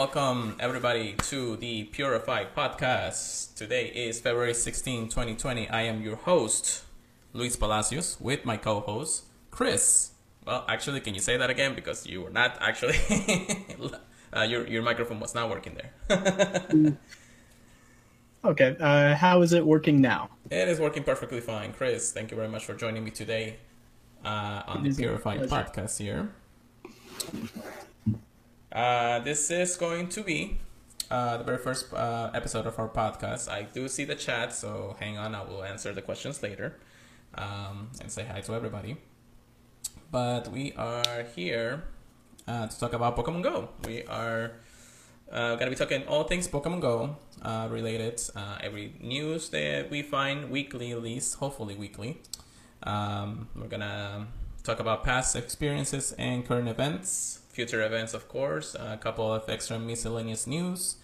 welcome everybody to the Purified Podcast. Today is February 16, 2020. I am your host, Luis Palacios, with my co-host, Chris. Well, actually, can you say that again? Because you were not actually, your microphone was not working there. Okay, how is it working now? It is working perfectly fine. Chris, thank you very much for joining me today on the Purified Podcast here. This is going to be the very first episode of our podcast. I do see the chat, so hang on. I will answer the questions later and say hi to everybody. But we are here to talk about Pokemon Go. We are going to be talking all things Pokemon Go related. Every news that we find weekly, at least, hopefully weekly. We're going to talk about past experiences and current events. Future events, of course, a couple of extra miscellaneous news,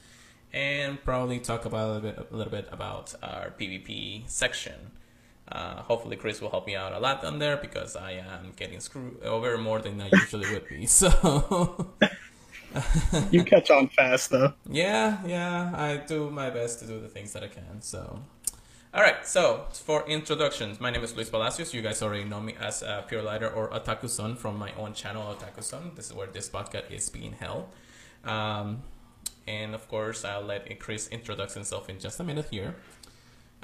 and probably talk about a little bit about our PvP section. Hopefully Chris will help me out a lot on there because I am getting screwed over more than I usually would be. So you catch on fast though. Yeah, I do my best to do the things that I can. So alright, so for introductions, my name is Luis Palacios. You guys already know me as Pure Lighter or Otakuzone from my own channel, Otakuzone. This is where this podcast is being held. And of course, I'll let Chris introduce himself in just a minute here.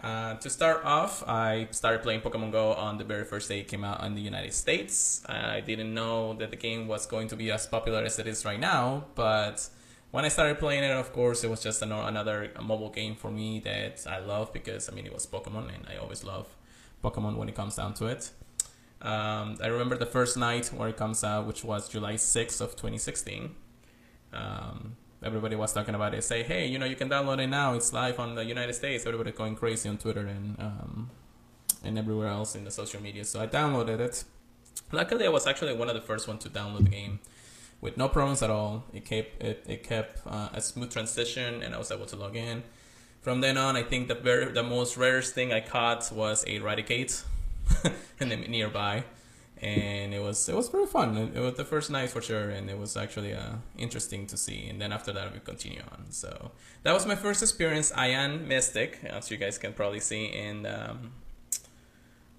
To start off, I started playing Pokemon Go on the very first day it came out in the United States. I didn't know that the game was going to be as popular as it is right now, but when I started playing it, of course, it was just another mobile game for me that I love because, it was Pokemon, and I always love Pokemon when it comes down to it. I remember the first night where it comes out, which was July 6th of 2016. Everybody was talking about it. Say, hey, you can download it now. It's live on the United States. Everybody going crazy on Twitter and everywhere else in the social media. So I downloaded it. Luckily, I was actually one of the first ones to download the game with no problems at all. It kept a smooth transition, and I was able to log in. From then on, I think the most rarest thing I caught was a Raticate and then nearby, and it was pretty fun. It was the first night for sure, and it was actually interesting to see. And then after that, we continue on. So that was my first experience. I am Mystic, as you guys can probably see in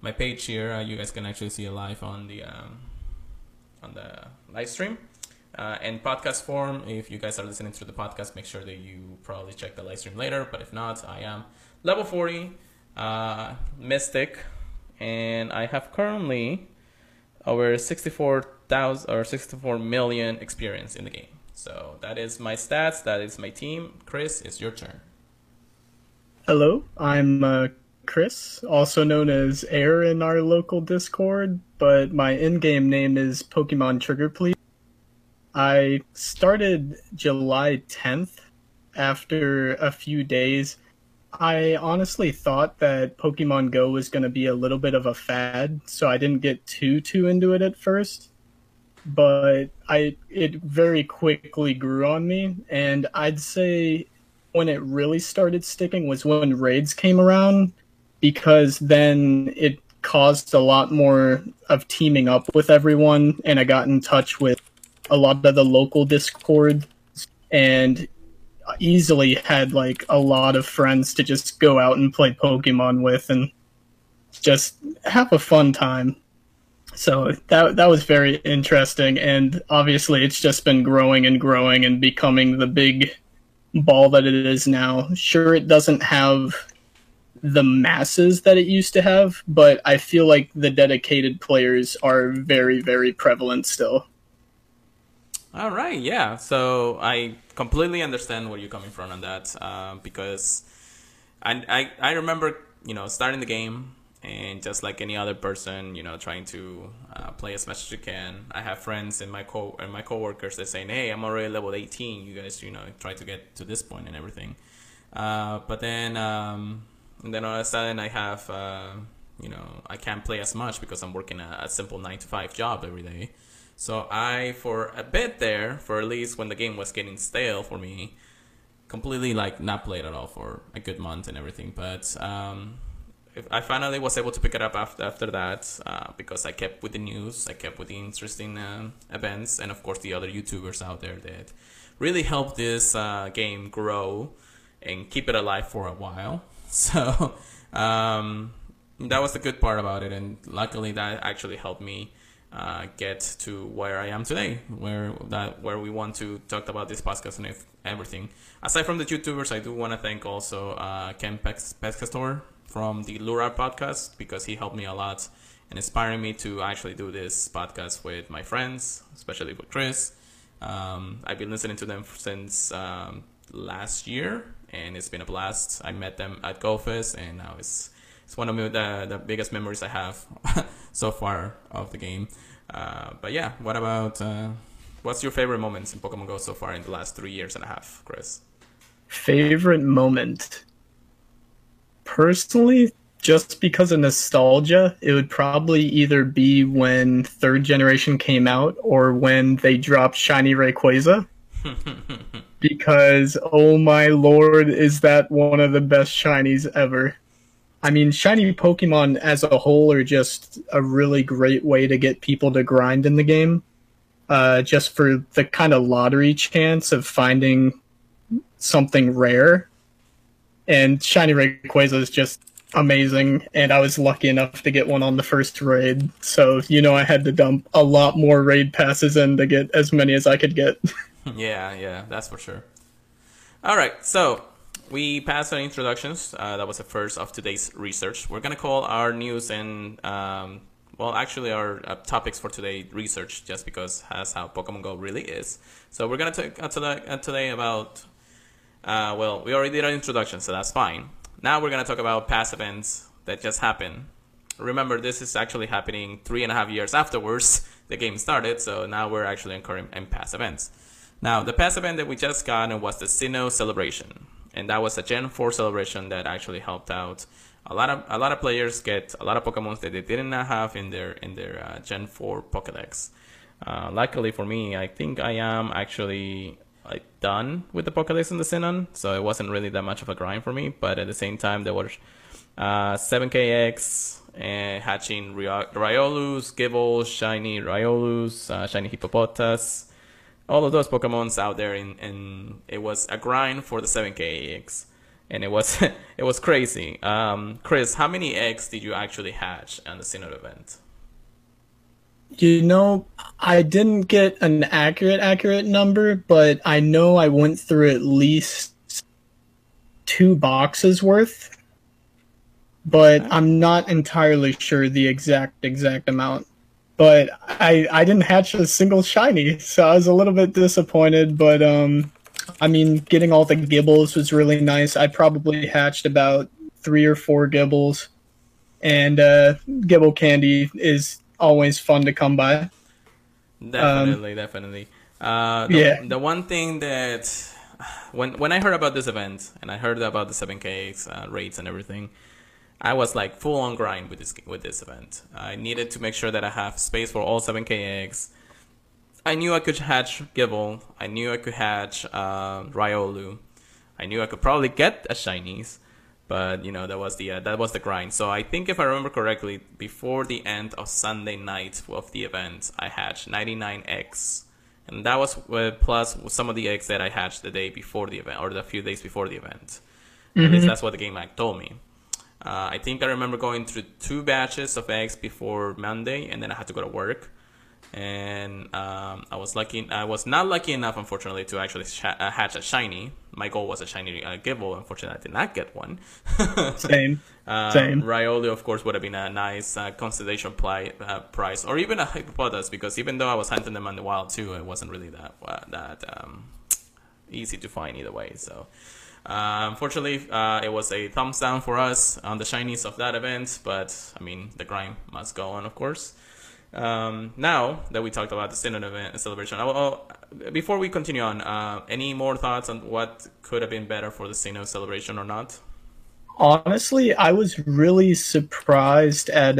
my page here. You guys can actually see it live on the live stream. And podcast form, if you guys are listening to the podcast, make sure that you probably check the live stream later. But if not, I am level 40 Mystic, and I have currently over 64,000 or 64 million experience in the game. So that is my stats. That is my team. Chris, it's your turn. Hello, I'm Chris, also known as Air in our local Discord, but my in-game name is Pokemon Trigger Please. I started July 10th. After a few days, I honestly thought that Pokemon Go was going to be a little bit of a fad, so I didn't get too into it at first. But it very quickly grew on me, and I'd say when it really started sticking was when raids came around, because then it caused a lot more of teaming up with everyone, and I got in touch with a lot of the local Discord and easily had a lot of friends to just go out and play Pokemon with and just have a fun time. So that was very interesting, and obviously it's just been growing and becoming the big ball that it is now. Sure, it doesn't have the masses that it used to have, but I feel like the dedicated players are very, very prevalent still. All right, yeah. So I completely understand where you're coming from on that, because I remember, starting the game and just like any other person, trying to play as much as you can. I have friends and my coworkers that saying, hey, I'm already level 18. You guys, try to get to this point and everything. But then all of a sudden I have, I can't play as much because I'm working a simple 9-to-5 job every day. So I, for a bit there, for at least when the game was getting stale for me, completely not played at all for a good month and everything. But I finally was able to pick it up after that because I kept with the news, I kept with the interesting events, and of course the other YouTubers out there that really helped this game grow and keep it alive for a while. So that was the good part about it, and luckily that actually helped me get to where I am today, where we want to talk about this podcast and everything. Aside from the YouTubers, I do want to thank also Ken Pescastor from the Lura podcast, because he helped me a lot and inspiring me to actually do this podcast with my friends, especially with Chris. I've been listening to them since last year, and it's been a blast. I met them at GoFest, and now it's one of the biggest memories I have so far of the game. But yeah, what about what's your favorite moments in Pokemon Go so far in the last 3 years and a half, Chris? Favorite moment? Personally, just because of nostalgia, it would probably either be when 3rd generation came out or when they dropped Shiny Rayquaza. Because, oh my lord, is that one of the best shinies ever. I mean, shiny Pokemon as a whole are just a really great way to get people to grind in the game. Just for the kind of lottery chance of finding something rare. And shiny Rayquaza is just amazing, and I was lucky enough to get one on the first raid. So, I had to dump a lot more raid passes in to get as many as I could get. Yeah, that's for sure. All right, so we passed our introductions. That was the first of today's research. We're going to call our news and, actually our topics for today research, just because that's how Pokemon Go really is. So we're going to talk today about, we already did our introduction, so that's fine. Now we're going to talk about past events that just happened. Remember, this is actually happening 3.5 years afterwards the game started, so now we're actually incurring in past events. Now, the past event that we just got was the Sinooh celebration, and that was a Gen 4 celebration that actually helped out a lot of players get a lot of Pokemon that they didn't have in their Gen 4 Pokédex. Luckily for me, I think I am actually done with the Pokédex in the Sinnoh, so it wasn't really that much of a grind for me. But at the same time, there were 7KX hatching Riolus, Gibles, shiny Riolus, shiny Hippopotas. All of those Pokemons out there, and it was a grind for the 7KX, and it was it was crazy. Chris, how many eggs did you actually hatch on the Sinnoh event? I didn't get an accurate number, but I know I went through at least 2 boxes worth, but I'm not entirely sure the exact amount. But I didn't hatch a single shiny, so I was a little bit disappointed. But getting all the Gibles was really nice. I probably hatched about 3 or 4 Gibles, and Gibble candy is always fun to come by. Definitely. The one thing that when I heard about this event and I heard about the 7K raids and everything, I was like full on grind with this event. I needed to make sure that I have space for all 7K eggs. I knew I could hatch Gibble. I knew I could hatch Riolu. I knew I could probably get a shinies, but that was the grind. So I think if I remember correctly, before the end of Sunday night of the event, I hatched 99 eggs, and that was plus some of the eggs that I hatched the day before the event or the few days before the event. Mm-hmm. At least that's what the game told me. I think I remember going through 2 batches of eggs before Monday, and then I had to go to work. And I was not lucky enough, unfortunately, to actually hatch a shiny. My goal was a shiny Gibble. Unfortunately, I did not get one. Same. Riolu, of course, would have been a nice constellation prize, or even a Hippopotas, because even though I was hunting them in the wild too, it wasn't really that easy to find either way. So. Unfortunately, it was a thumbs down for us on the shinies of that event, but the grind must go on, of course. Now that we talked about the Sinnoh event celebration, before we continue on, any more thoughts on what could have been better for the Sinnoh celebration or not? Honestly, I was really surprised at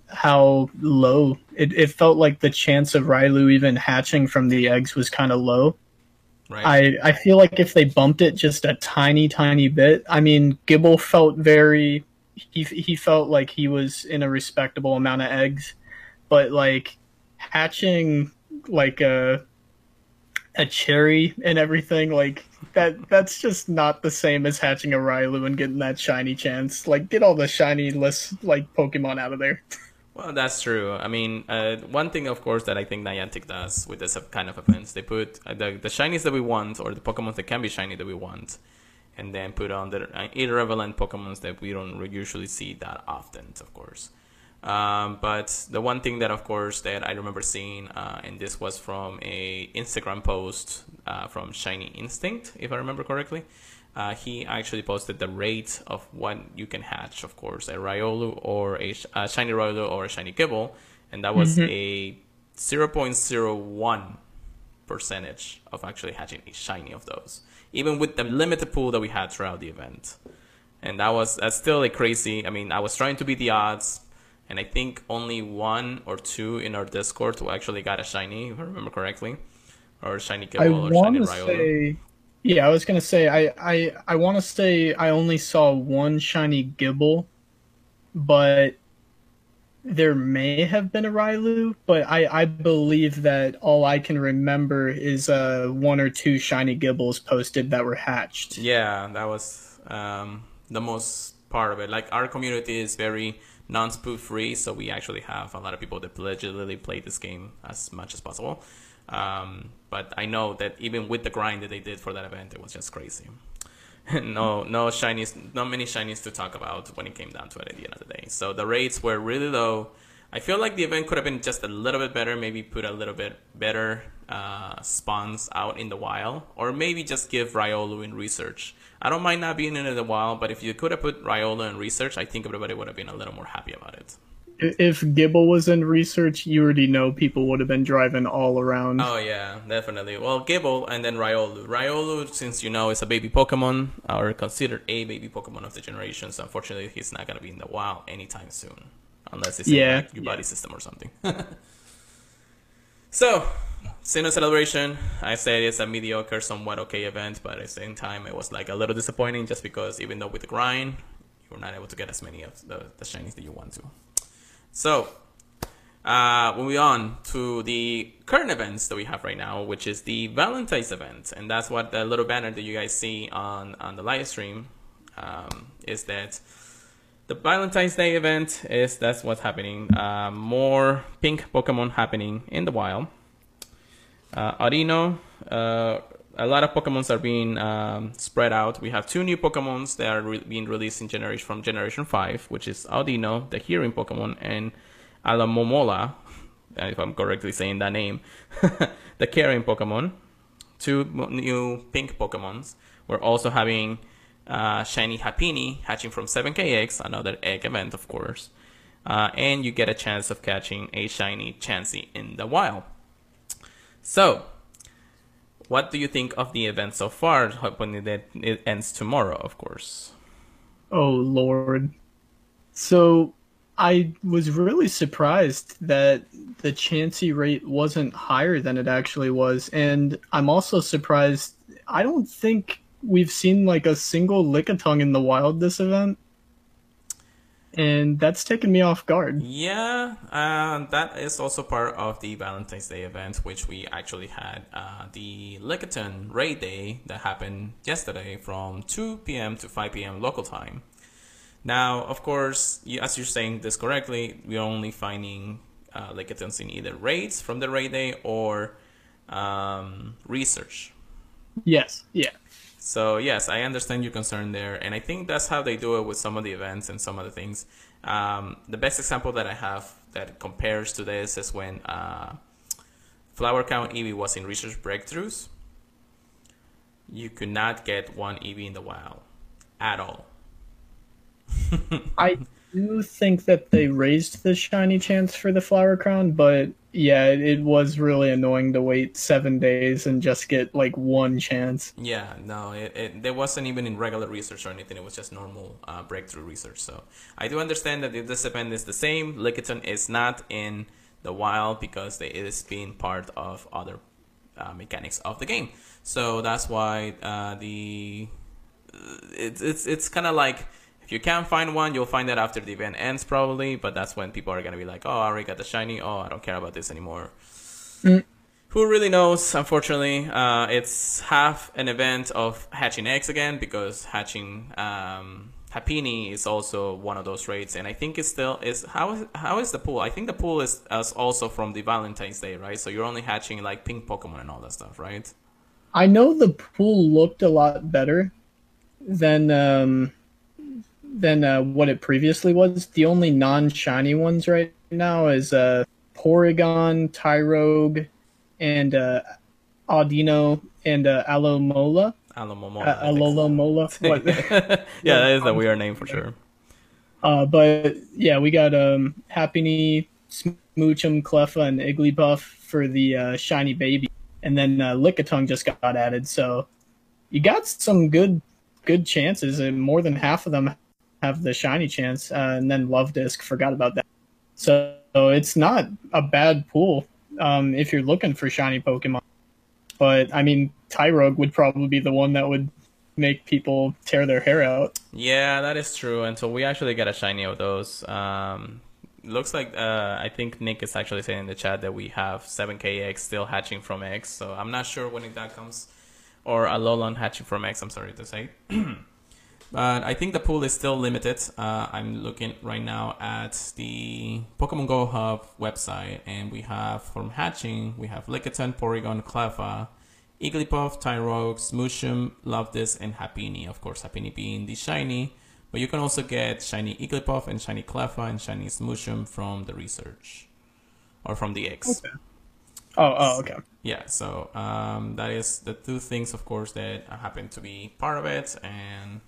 how low it felt. Like the chance of Riolu even hatching from the eggs was kind of low. Right. I feel like if they bumped it just a tiny bit, Gibble felt he felt like he was in a respectable amount of eggs, but like hatching like a cherry and everything. Like that's just not the same as hatching a Railu and getting that shiny chance. Like get all the shiny-less like Pokemon out of there. Well, that's true. I mean, one thing, of course, that I think Niantic does with this kind of events, they put the shinies that we want, or the Pokemon that can be shiny that we want, and then put on the irrelevant Pokemons that we don't usually see that often, of course. But the one thing that, of course, that I remember seeing, and this was from a Instagram post from Shiny Instinct, if I remember correctly. He actually posted the rate of what you can hatch, of course, a Riolu or a shiny Riolu or a shiny Gibble, and that was a 0.01 percentage of actually hatching a shiny of those, even with the limited pool that we had throughout the event. And that's still a crazy. I mean, I was trying to beat the odds, and I think only 1 or 2 in our Discord who actually got a shiny, if I remember correctly, or a shiny Gibble or shiny Riolu. Yeah, I was gonna say I want to say I only saw one shiny Gibble, but there may have been a Railu, but I believe that all I can remember is 1 or 2 shiny Gibbles posted that were hatched. Yeah, that was the most part of it. Like, our community is very non-spoof free, so we actually have a lot of people that legitimately play this game as much as possible. But I know that even with the grind that they did for that event, it was just crazy. no shinies, not many shinies to talk about when it came down to it at the end of the day. So the rates were really low. I feel like the event could have been just a little bit better, maybe put a little bit better spawns out in the wild, or maybe just give Riolu in research. I don't mind not being in the wild, but if you could have put Riolu in research, I think everybody would have been a little more happy about it. If Gibble was in research, you already know people would have been driving all around. Oh, yeah, definitely. Well, Gibble and then Riolu. Riolu, since you know, is a baby Pokemon, or considered a baby Pokemon of the generation, so unfortunately he's not going to be in the wild anytime soon. Unless it's in like, your body system or something. So, Sinnoh Celebration, I said it's a mediocre, somewhat okay event, but at the same time, it was like a little disappointing just because even though with the grind, you were not able to get as many of the shinies that you want to. So, moving on to the current events that we have right now, which is the Valentines event. And that's what the little banner that you guys see on the live stream is that the Valentine's Day event that's what's happening. More pink Pokemon happening in the wild. Audino, a lot of Pokemons are being spread out. We have 2 new Pokemons that are being released from Generation 5, which is Audino, the hearing Pokemon, and Alamomola, if I'm correctly saying that name, the carrying Pokemon. 2 new pink Pokemons. We're also having Shiny Happiny hatching from 7KX, another egg event, of course. And you get a chance of catching a Shiny Chansey in the wild. So, what do you think of the event so far, hoping that it ends tomorrow, of course? Oh, Lord. So, I was really surprised that the Chansey rate wasn't higher than it actually was. And I'm also surprised, I don't think we've seen like a single Lickitung in the wild this event. And that's taken me off guard. Yeah, that is also part of the Valentine's Day event, which we actually had the Lickitung Raid Day that happened yesterday from 2 p.m. to 5 p.m. local time. Now, of course, as you're saying this correctly, we're only finding Lickitungs in either raids from the Raid Day or research. Yes, yeah. So, yes, I understand your concern there, and I think that's how they do it with some of the events and some of the things. The best example that I have that compares to this is when Flower Count Eevee was in Research Breakthroughs. You could not get one Eevee in the wild at all. I do think that they raised the shiny chance for the Flower Crown, but yeah, it was really annoying to wait 7 days and just get like one chance. Yeah, no, there wasn't even in regular research or anything. It was just normal breakthrough research. So I do understand that if this event is the same, Lickitung is not in the wild because it is being part of other mechanics of the game. So that's why it's kind of like, if you can't find one, you'll find it after the event ends probably, but that's when people are going to be like, oh, I already got the shiny, oh, I don't care about this anymore. Who really knows? Unfortunately, it's half an event of hatching eggs again because hatching Hapini is also one of those raids, and I think it still is. How is the pool? I think the pool is also from the Valentine's Day, right? So you're only hatching like pink Pokemon and all that stuff, right? I know the pool looked a lot better than what it previously was. The only non-shiny ones right now is Porygon, Tyrogue, and Audino and Alomola. Alomola. What? Yeah, that is a weird name for sure. But yeah, we got Happiny, Smoochum, Cleffa, and Igglybuff for the shiny baby, and then Lickitung just got added. So you got some good chances, and more than half of them have the shiny chance. And then Love Disc, forgot about that. So it's not a bad pool if you're looking for shiny Pokemon. But I mean, Tyrogue would probably be the one that would make people tear their hair out. Yeah, that is true. Until we actually get a shiny of those. Looks like I think Nick is actually saying in the chat that we have 7k eggs still hatching from eggs. So I'm not sure when that comes. Or a Alolan hatching from eggs, I'm sorry to say. But I think the pool is still limited. I'm looking right now at the Pokemon Go Hub website, and we have from hatching, we have Lickitung, Porygon, Cleffa, Igglybuff, Tyrogue, Smoochum, Loftus, and Happiny. Of course, Happiny being the shiny, but you can also get shiny Igglybuff and shiny Cleffa and shiny Smoochum from the research or from the eggs. Okay. Oh, okay. Yeah, so that is the two things, of course, that happen to be part of it, and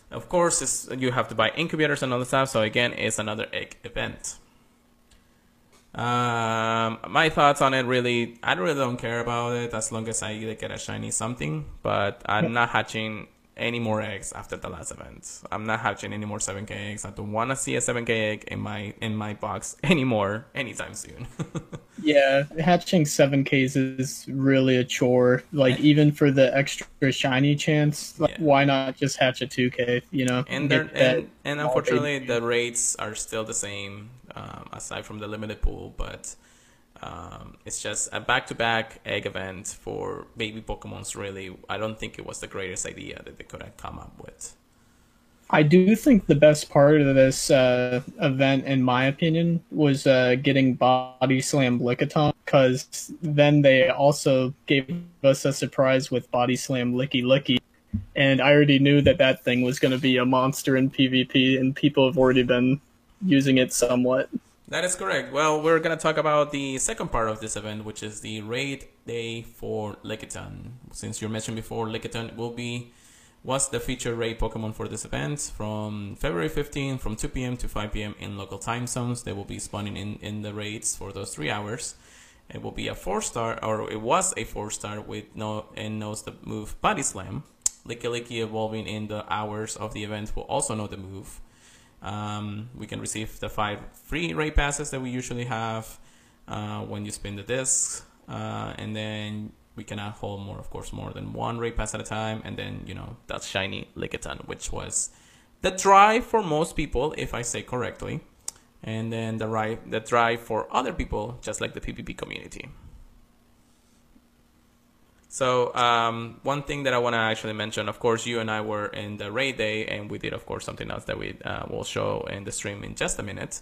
of course, you have to buy incubators and all that stuff. So again, it's another egg event. My thoughts on it, really, I really don't care about it as long as I get a shiny something. But I'm not hatching any more eggs after the last event. I'm not hatching any more 7k eggs. I don't want to see a 7k egg in my box anymore anytime soon. Yeah, hatching 7Ks is really a chore. Like, even for the extra shiny chance, like, why not just hatch a 2K, you know? And unfortunately, the rates are still the same, aside from the limited pool, but it's just a back-to-back egg event for baby Pokemons, really. I don't think it was the greatest idea that they could have come up with. I do think the best part of this event, in my opinion, was getting Body Slam Lickitung, because then they also gave us a surprise with Body Slam Licky Licky, and I already knew that thing was going to be a monster in PvP, and people have already been using it somewhat. That is correct. Well, we're going to talk about the second part of this event, which is the raid day for Lickitung. Since you mentioned before, Lickitung was the featured raid Pokemon for this event from February 15 from 2 p.m. to 5 p.m. in local time zones. They will be spawning in the raids for those 3 hours. It will be a 4-star, or it was a 4-star with knows the move Body Slam. Licky Licky evolving in the hours of the event will also know the move. We can receive the 5 free raid passes that we usually have when you spin the discs, and then we cannot hold more than 1 raid pass at a time, and then that's shiny Lickitung, which was the drive for most people, if I say correctly, and then the drive for other people, just like the PvP community. So one thing that I want to actually mention, of course, you and I were in the raid day, and we did, of course, something else that we will show in the stream in just a minute.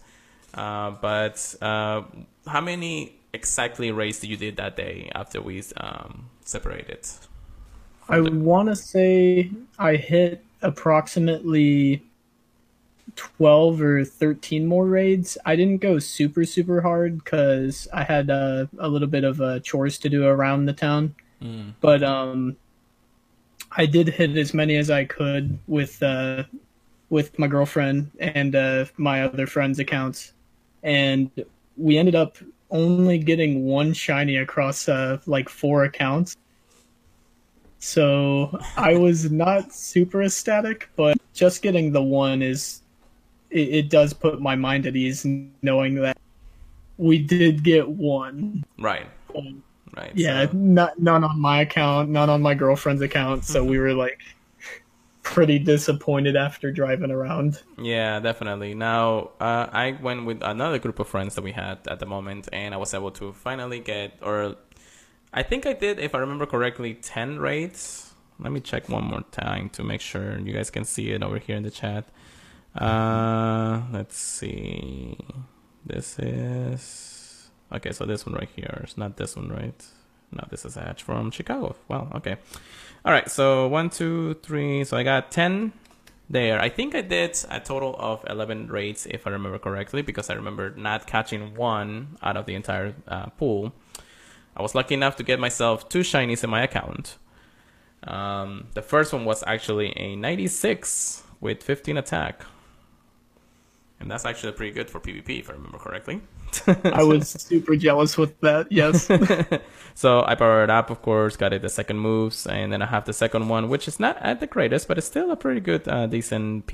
But how many exactly raids did you did that day after we separated? I want to say I hit approximately 12 or 13 more raids. I didn't go super hard because I had a little bit of chores to do around the town. But I did hit as many as I could with my girlfriend and my other friends' accounts, and we ended up only getting 1 shiny across like 4 accounts. So I was not super ecstatic, but just getting the 1 it does put my mind at ease, knowing that we did get 1. Right. Right. Yeah, so. none on my account, none on my girlfriend's account. So we were like pretty disappointed after driving around. Yeah, definitely. Now, I went with another group of friends that we had at the moment, and I was able to finally get, or I think I did, if I remember correctly, 10 raids. Let me check one more time to make sure you guys can see it over here in the chat. Let's see. This is... Okay, so this one right here. It's not this one, right? No, this is a hatch from Chicago. Wow, okay. All right, so 1, 2, 3. So I got 10 there. I think I did a total of 11 raids, if I remember correctly, because I remember not catching one out of the entire pool. I was lucky enough to get myself 2 shinies in my account. The first one was actually a 96 with 15 attack. And that's actually pretty good for PvP, if I remember correctly. I was super jealous with that, yes. So I powered it up, of course, got it the second moves, and then I have the second one, which is not at the greatest, but it's still a pretty good, decent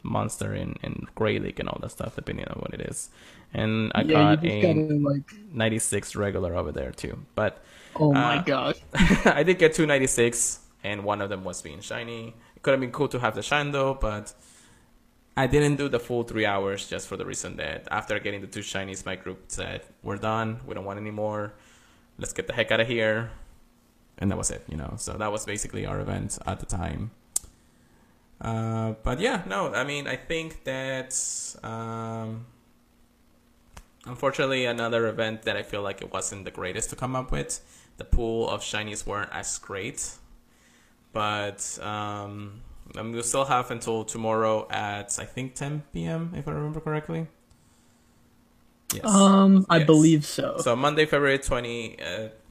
monster in Grey League and all that stuff, depending on what it is. And I got a 96 regular over there, too. But oh my gosh. I did get 2 96, and one of them was being shiny. It could have been cool to have the shine, though, but I didn't do the full 3 hours just for the reason that after getting the 2 shinies, my group said, we're done. We don't want any more. Let's get the heck out of here. And that was it, you know. So that was basically our event at the time. But yeah, no, I mean, I think that unfortunately another event that I feel like it wasn't the greatest to come up with. The pool of shinies weren't as great. But we'll still have until tomorrow at, I think, 10 p.m., if I remember correctly. Yes. I Yes. believe so. So Monday, February 20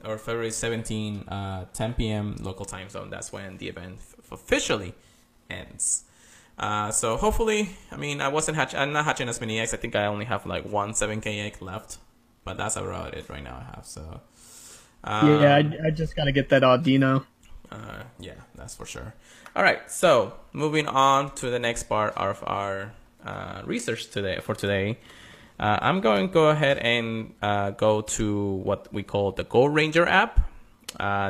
or February 17, 10 p.m. local time zone. That's when the event officially ends. So hopefully, I mean, I'm not hatching as many eggs. I think I only have like 1 7K egg left, but that's about it right now I have. So yeah, I just gotta get that Audino. Yeah, that's for sure. All right, so moving on to the next part of our research today. I'm going to go ahead and go to what we call the Go Ranger app.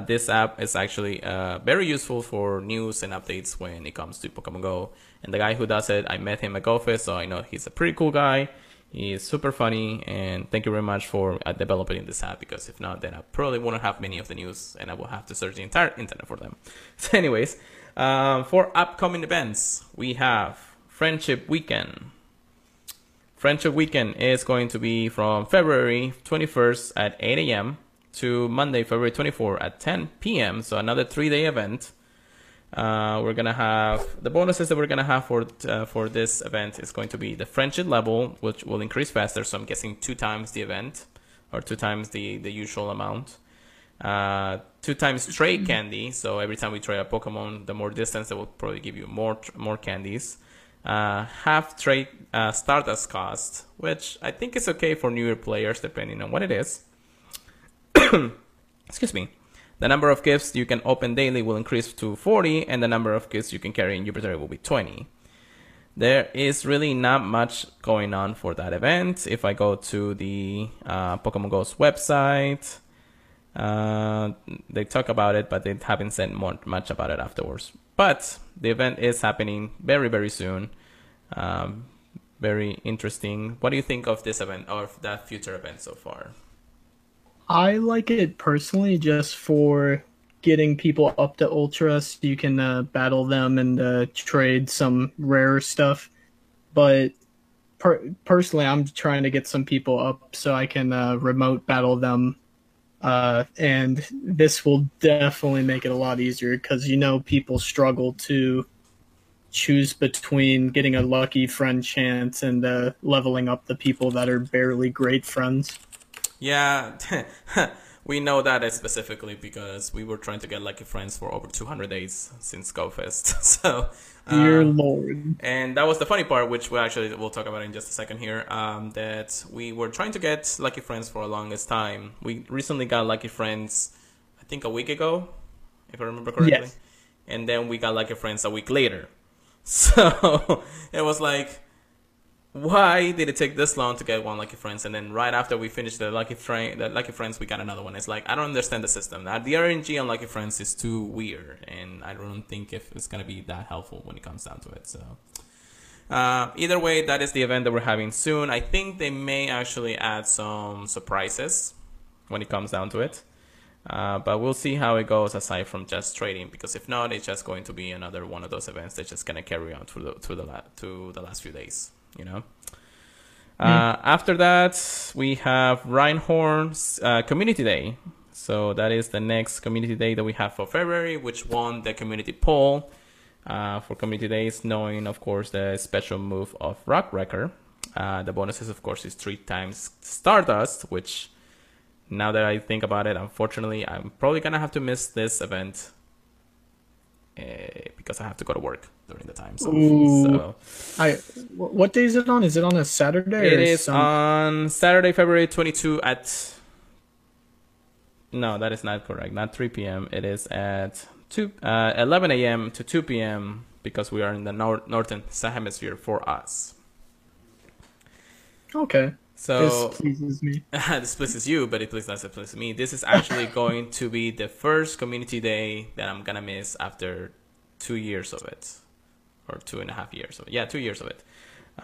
This app is actually very useful for news and updates when it comes to Pokemon Go. And the guy who does it, I met him at GoFest, so I know he's a pretty cool guy. He is super funny, and thank you very much for developing this app, because if not, then I probably wouldn't have many of the news, and I will have to search the entire internet for them. So anyways, for upcoming events, we have Friendship Weekend. Friendship Weekend is going to be from February 21st at 8 a.m. to Monday, February 24th at 10 p.m. So another 3-day event. We're gonna have the bonuses that we're gonna have for this event is going to be the friendship level, which will increase faster. So I'm guessing 2 times the event, or 2 times the usual amount. 2 times trade candy. So every time we trade a Pokemon, the more distance, that will probably give you more candies. Half trade Stardust cost, which I think is okay for newer players depending on what it is. Excuse me. The number of gifts you can open daily will increase to 40, and the number of gifts you can carry in Jupiter will be 20. There is really not much going on for that event. If I go to the Pokemon Go's website, they talk about it, but they haven't said much about it afterwards. But the event is happening very, very soon. Very interesting. What do you think of this event, or of that future event so far? I like it personally just for getting people up to Ultra so you can battle them and trade some rare stuff. But personally, I'm trying to get some people up so I can remote battle them. And this will definitely make it a lot easier because, you know, people struggle to choose between getting a lucky friend chance and leveling up the people that are barely great friends. Yeah, we know that specifically because we were trying to get lucky friends for over 200 days since GoFest. So, dear Lord. And that was the funny part, which we'll talk about in just a second here, that we were trying to get lucky friends for the longest time. We recently got lucky friends, I think a week ago, if I remember correctly. Yes. And then we got lucky friends a week later. So it was like, why did it take this long to get one lucky friends? And then right after we finished the lucky friends, we got another one. It's like, I don't understand the system. The RNG on lucky friends is too weird, and I don't think if it's gonna be that helpful when it comes down to it. So either way, that is the event that we're having soon. I think they may actually add some surprises when it comes down to it. But we'll see how it goes aside from just trading, because if not, it's just going to be another one of those events that's just gonna carry on to the last few days, you know. After that, we have Reinhorn's Community Day. So that is the next Community Day that we have for February, which won the community poll for Community Days, knowing, of course, the special move of Rock Wrecker. The bonuses, of course, is 3 times Stardust, which, now that I think about it, unfortunately, I'm probably going to have to miss this event because I have to go to work during the time. What day is it on? Is it on a Saturday? It is on Saturday, February 22 at... No, that is not correct. Not 3 p.m. It is at 11 a.m. to 2 p.m. because we are in the northern hemisphere for us. Okay. So this pleases me. This pleases you, but it doesn't please me. This is actually going to be the first community day that I'm gonna miss after 2 years of it, or 2.5 years of it. Yeah, 2 years of it.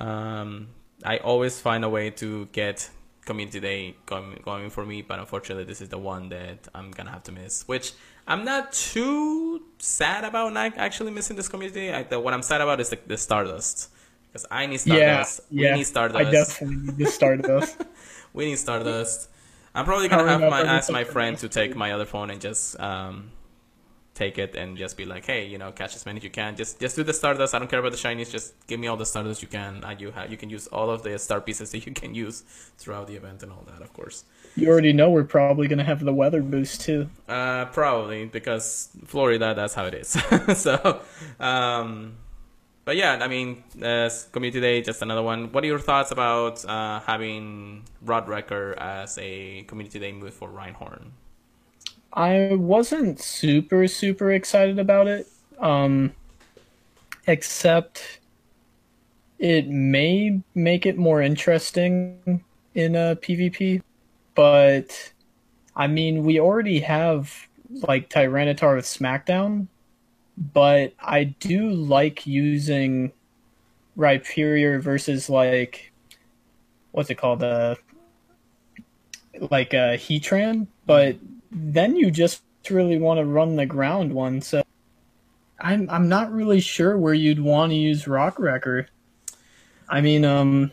I always find a way to get community day going for me, but unfortunately, this is the one that I'm gonna have to miss. Which I'm not too sad about not actually missing this community day. What I'm sad about is the Stardust. Because I need Stardust. Yeah, we need Stardust. I definitely need the Stardust. We need Stardust. I'm probably gonna ask my friend to take my other phone and just take it and just be like, hey, you know, catch as many as you can. Just do the Stardust. I don't care about the shinies. Just give me all the Stardust you can. You can use all of the star pieces that you can use throughout the event and all that, of course. You already know we're probably gonna have the weather boost too. Probably, because Florida, that's how it is. So, but yeah, I mean, Community Day, just another one. What are your thoughts about having Rod Wrecker as a Community Day move for Reinhorn? I wasn't super excited about it, except it may make it more interesting in a PvP. But, I mean, we already have, like, Tyranitar with Smackdown, but I do like using Rhyperior versus, like, what's it called, Heatran, but then you just really want to run the ground one, so I'm not really sure where you'd want to use Rock Wrecker. I mean,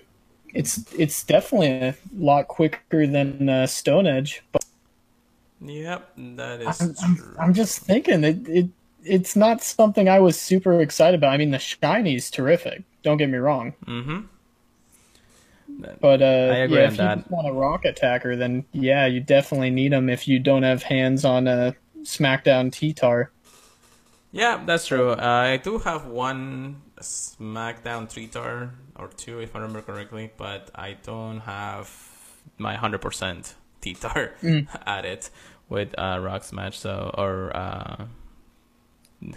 it's definitely a lot quicker than Stone Edge, but yep, that is true. I'm just thinking it's not something I was super excited about. I mean, the shiny's terrific. Don't get me wrong. Mm-hmm. But I agree on if that. you just want a rock attacker, then yeah, you definitely need them if you don't have hands on a SmackDown T-Tar. Yeah, that's true. I do have one SmackDown T-Tar, or 2 if I remember correctly, but I don't have my 100% T-Tar at it with Rock Smash, or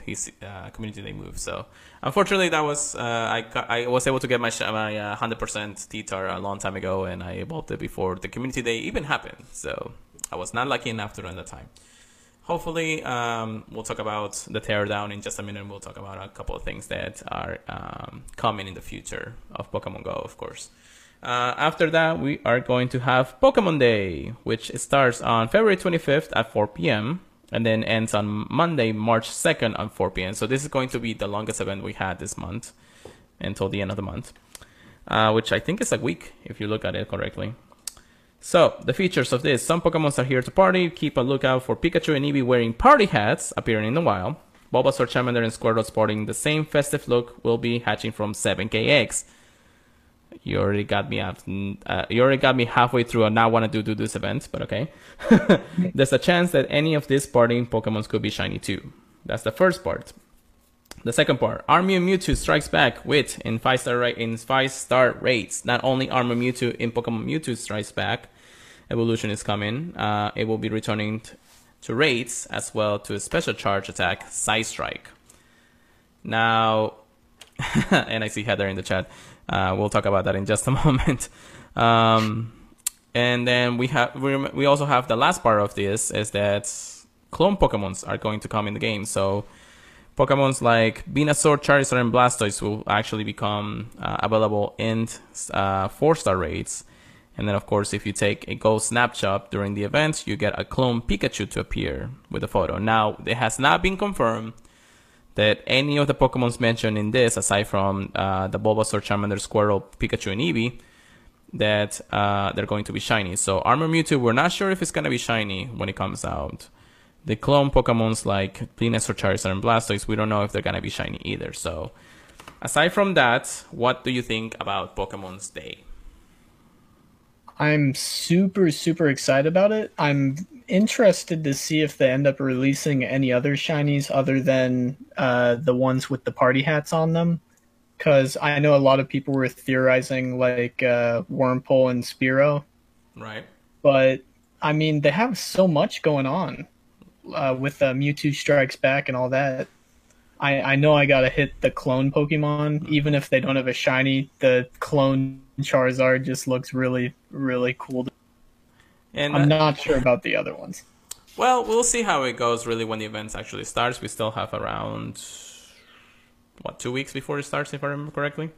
his Community Day move. So unfortunately, that was I was able to get my 100% T-Tar a long time ago, and I evolved it before the Community Day even happened. So I was not lucky enough to run that time. Hopefully, we'll talk about the teardown in just a minute. We'll talk about a couple of things that are coming in the future of Pokemon Go, of course. After that, we are going to have Pokemon Day, which starts on February 25th at 4 p.m. and then ends on Monday, March 2nd at 4 p.m. So this is going to be the longest event we had this month until the end of the month, which I think is a week if you look at it correctly. So, the features of this. Some Pokemons are here to party. Keep a lookout for Pikachu and Eevee wearing party hats appearing in the wild. Bulbasaur, Charmander, and Squirtle sporting the same festive look will be hatching from 7k eggs. You already got me halfway through and now want to do this event, but okay. There's a chance that any of these partying Pokemons could be shiny too. That's the first part. The second part, Armor Mewtwo strikes back with in 5-star rates. Not only Armor Mewtwo in Pokemon Mewtwo strikes back, evolution is coming. It will be returning to rates as well to a special charge attack, Side Strike. Now, and I see Heather in the chat. We'll talk about that in just a moment. And then we also have the last part of this is that clone Pokemons are going to come in the game. So Pokemons like Venusaur, Charizard, and Blastoise will actually become available in 4-star rates. And then, of course, if you take a Go snapshot during the event, you get a clone Pikachu to appear with a photo. Now, it has not been confirmed that any of the Pokemons mentioned in this, aside from the Bulbasaur, Charmander, Squirtle, Pikachu, and Eevee, that they're going to be shiny. So Armor Mewtwo, we're not sure if it's going to be shiny when it comes out. The clone Pokemons like Venusaur, Charizard, and Blastoise, we don't know if they're going to be shiny either. So aside from that, what do you think about Pokemon's Day? I'm super, super excited about it. I'm interested to see if they end up releasing any other shinies other than the ones with the party hats on them. Because I know a lot of people were theorizing like Wurmple and Spearow. Right. But, I mean, they have so much going on with Mewtwo Strikes Back and all that. I know I gotta hit the clone Pokemon. Even if they don't have a shiny, the clone Charizard just looks really, really cool. And I'm not sure about the other ones. Well, we'll see how it goes really when the event actually starts. We still have around, 2 weeks before it starts, if I remember correctly.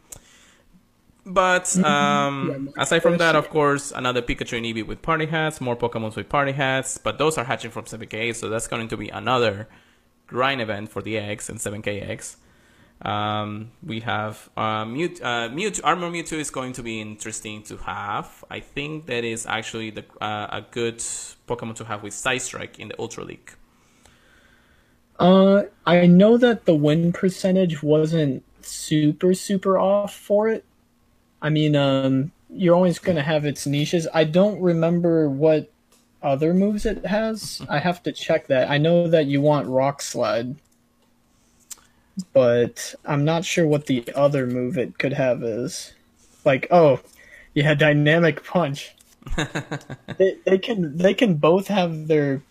But aside from that, of course, another Pikachu and Eevee with party hats, more Pokemon with party hats, but those are hatching from 7K, so that's going to be another grind event for the eggs and 7K eggs. We have Mewtwo. Armor Mewtwo is going to be interesting to have. I think that is actually a good Pokemon to have with Side Strike in the Ultra League. I know that the win percentage wasn't super, super off for it. I mean, you're always going to have its niches. I don't remember what other moves it has. I have to check that. I know that you want Rock Slide, but I'm not sure what the other move it could have is. Like, Dynamic Punch. they can both have their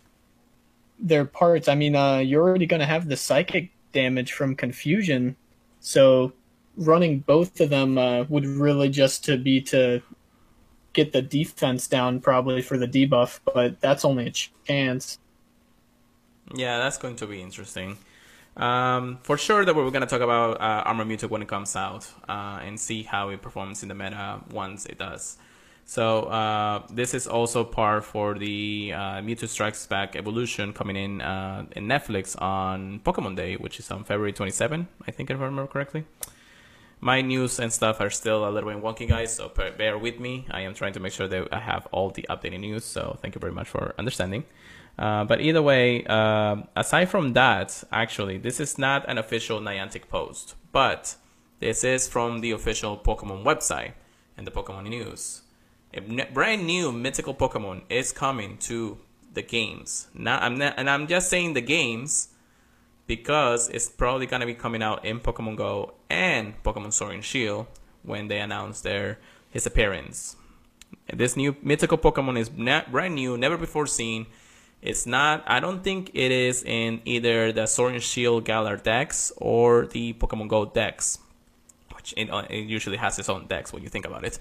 parts. I mean, you're already going to have the psychic damage from Confusion, so running both of them would really just to get the defense down probably for the debuff, but that's only a chance. Yeah, that's going to be interesting. For sure that we're going to talk about Armor Mewtwo when it comes out and see how it performs in the meta once it does. So this is also par for the Mewtwo Strikes Back evolution coming in Netflix on Pokemon Day, which is on February 27, I think, if I remember correctly. My news and stuff are still a little bit wonky, guys, so bear with me. I am trying to make sure that I have all the updated news, so thank you very much for understanding. But either way, aside from that, actually, this is not an official Niantic post, but this is from the official Pokemon website and the Pokemon news. A brand new mythical Pokemon is coming to the games. I'm just saying the games because it's probably going to be coming out in Pokemon Go and Pokemon Sword and Shield when they announce his appearance. This new mythical Pokemon is brand new, never before seen. It's not, I don't think it is in either the Sword and Shield Galar Dex or the Pokemon Go Dex, which it usually has its own Dex when you think about it.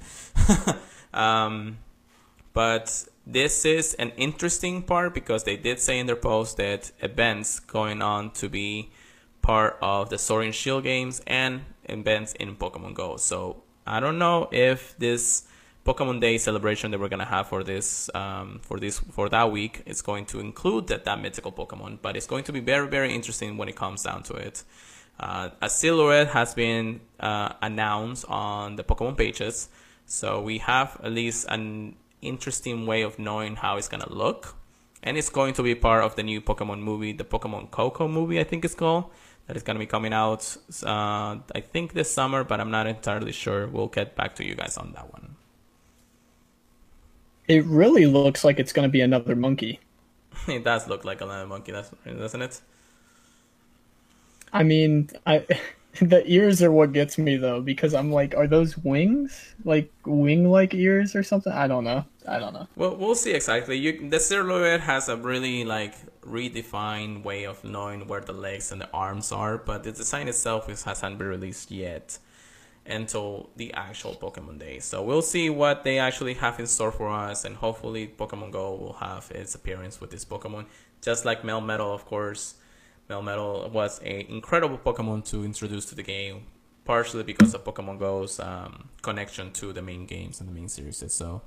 But this is an interesting part because they did say in their post that events going on to be part of the Sword and Shield games and events in Pokemon Go. So I don't know if this Pokemon Day celebration that we're gonna have for that week is going to include that mythical Pokemon, but it's going to be very, very interesting when it comes down to it. A silhouette has been announced on the Pokemon pages, so we have at least an interesting way of knowing how it's gonna look, and it's going to be part of the new Pokemon movie, the Pokemon Coco movie, I think it's called, that is gonna be coming out I think this summer, but I'm not entirely sure. We'll get back to you guys on that one. It really looks like it's gonna be another monkey. It does look like another monkey, doesn't it? I mean, the ears are what gets me though, because I'm like, are those wings? Like wing-like ears or something? I don't know. Well, we'll see exactly. The silhouette has a really redefined way of knowing where the legs and the arms are, but the design itself hasn't been released yet until the actual Pokemon Day. So we'll see what they actually have in store for us, and hopefully Pokemon Go will have its appearance with this Pokemon. Just like Melmetal, of course. Melmetal was an incredible Pokemon to introduce to the game, partially because of Pokemon Go's connection to the main games and the main series. So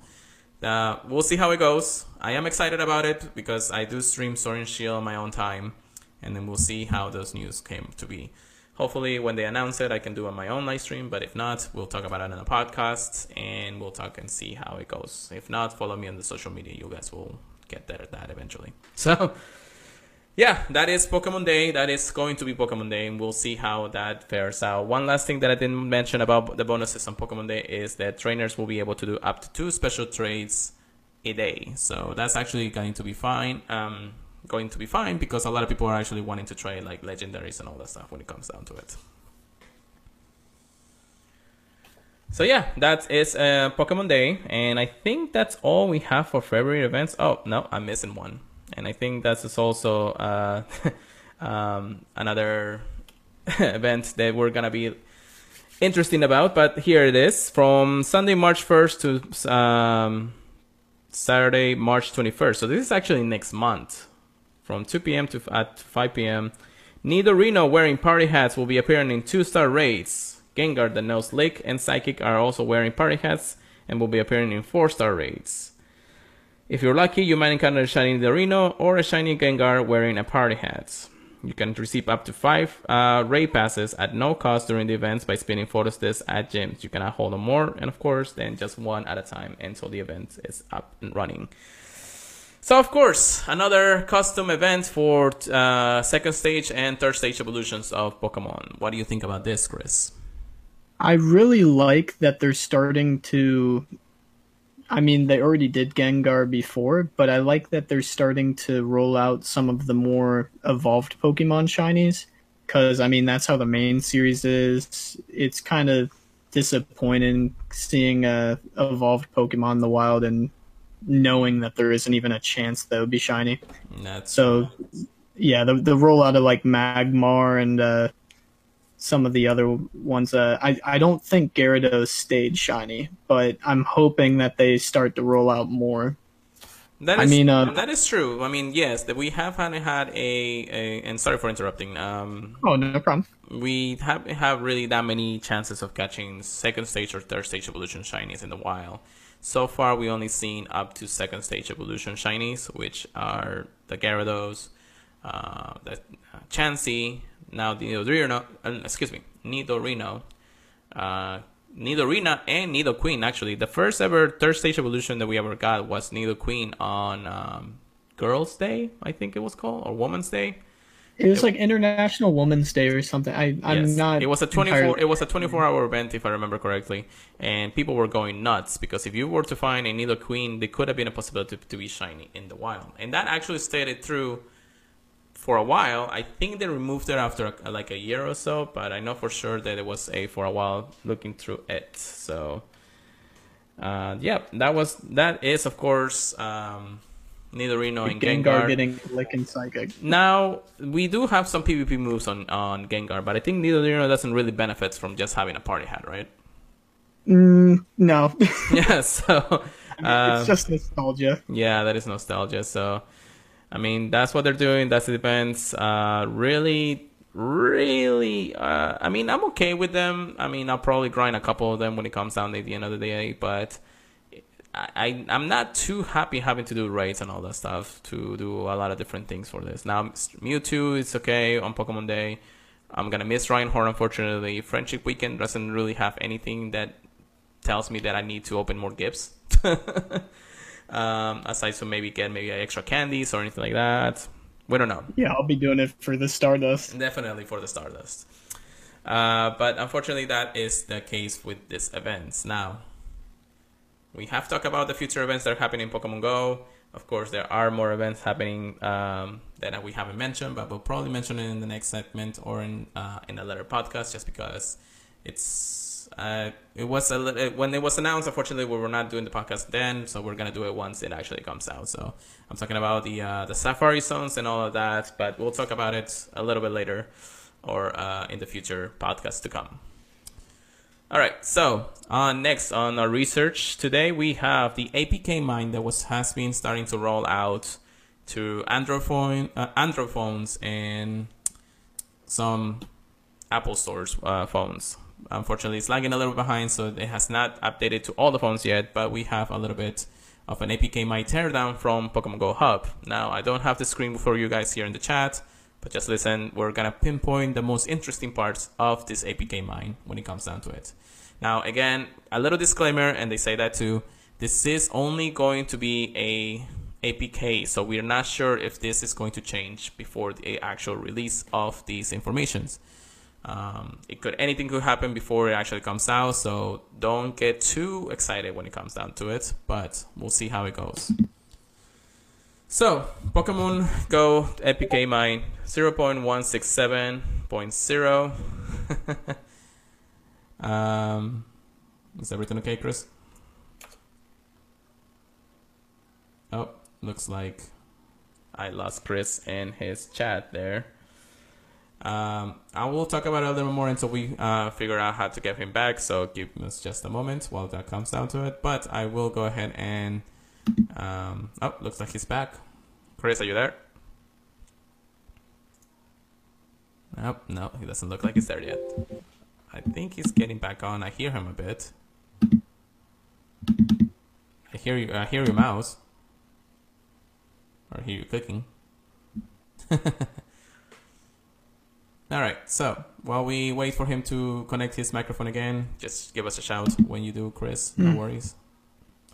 We'll see how it goes. I am excited about it because I do stream Sword and Shield on my own time, and then we'll see how those news came to be. Hopefully, when they announce it, I can do it on my own live stream. But if not, we'll talk about it on a podcast, and we'll talk and see how it goes. If not, follow me on the social media. You guys will get that eventually. So, yeah, that is Pokemon Day. That is going to be Pokemon Day, and we'll see how that fares out. One last thing that I didn't mention about the bonuses on Pokemon Day is that trainers will be able to do up to 2 special trades a day. So that's actually going to be fine. Because a lot of people are actually wanting to trade like legendaries and all that stuff when it comes down to it. So yeah, that is Pokemon Day, and I think that's all we have for February events. Oh no, I'm missing one, and I think that's also another event that we're gonna be interesting about. But here it is, from Sunday, March 1st to Saturday, March 21st. So this is actually next month, from 2 p.m. to at 5 p.m. Nidorino wearing party hats will be appearing in 2-star raids. Gengar, the Nose Lick, and Psychic are also wearing party hats and will be appearing in 4-star raids. If you're lucky, you might encounter a shiny Nidorino or a shiny Gengar wearing a party hat. You can receive up to 5 raid passes at no cost during the events by spinning photos discs at gyms. You cannot hold on more, and of course, then just one at a time until the event is up and running. So, of course, another custom event for second stage and third stage evolutions of Pokemon. What do you think about this, Chris? I really like that they're starting to... I mean, they already did Gengar before, but I like that they're starting to roll out some of the more evolved Pokemon shinies. Because, I mean, that's how the main series is. It's kind of disappointing seeing a evolved Pokemon in the wild and knowing that there isn't even a chance that it would be shiny. Yeah, the rollout of like Magmar and some of the other ones. I don't think Gyarados stayed shiny, but I'm hoping that they start to roll out more. That is true. I mean, yes, that we have had and sorry for interrupting. Oh, no problem. We haven't have really that many chances of catching second stage or third stage evolution shinies in the wild. So far, we only seen up to second stage evolution shinies, which are the Gyarados, the Chansey, now the Nidorino, Nidorina, and Nidoqueen. Actually, the first ever third stage evolution that we ever got was Nidoqueen on Girls' Day, I think it was called, or Women's Day. It was like International Women's Day or something. I'm not. It was a 24-hour event, if I remember correctly, and people were going nuts because if you were to find a Nidoqueen, there could have been a possibility to be shiny in the wild, and that actually stayed true for a while. I think they removed it after like a year or so, but I know for sure that it was for a while looking through it. So, that is of course. Nidorino and Gengar getting Lick and Psychic. Now, we do have some PvP moves on Gengar, but I think Nidorino doesn't really benefit from just having a party hat, right? No. Yeah, so... it's just nostalgia. Yeah, that is nostalgia. So, I mean, that's what they're doing. That's the events. Really, I mean, I'm okay with them. I mean, I'll probably grind a couple of them when it comes down to the end of the day, but... I'm not too happy having to do raids and all that stuff to do a lot of different things for this. Now, Mewtwo is okay on Pokemon Day. I'm going to miss Reinhardt, unfortunately. Friendship Weekend doesn't really have anything that tells me that I need to open more gifts. Aside from maybe extra candies or anything like that. We don't know. Yeah, I'll be doing it for the Stardust. Definitely for the Stardust. But unfortunately, that is the case with this events. Now, we have talked about the future events that are happening in Pokemon Go. Of course, there are more events happening that we haven't mentioned, but we'll probably mention it in the next segment or in a later podcast, just because when it was announced. Unfortunately, we were not doing the podcast then, so we're gonna do it once it actually comes out. So I'm talking about the Safari Zones and all of that, but we'll talk about it a little bit later or in the future podcasts to come. All right, so next on our research today, we have the APK mine that has been starting to roll out to Android phones and some Apple stores phones. Unfortunately, it's lagging a little behind, so it has not updated to all the phones yet, but we have a little bit of an APK My Teardown from Pokemon Go Hub. Now, I don't have the screen for you guys here in the chat, but just listen. We're going to pinpoint the most interesting parts of this APK mine when it comes down to it. Now, again, a little disclaimer, and they say that too. This is only going to be a APK, so we're not sure if this is going to change before the actual release of these informations. Anything could happen before it actually comes out, so don't get too excited when it comes down to it, but we'll see how it goes. So, Pokemon Go APK Mine 0.167.0. Is everything okay, Chris? Oh, looks like I lost Chris in his chat there. I will talk about it a little more until we figure out how to get him back, so give us just a moment while that comes down to it. But I will go ahead and... looks like he's back. Chris, are you there? Nope, no, he doesn't look like he's there yet. I think he's getting back on. I hear him a bit. I hear your mouse. Or I hear you clicking. Alright, so while we wait for him to connect his microphone again, just give us a shout when you do, Chris. No worries.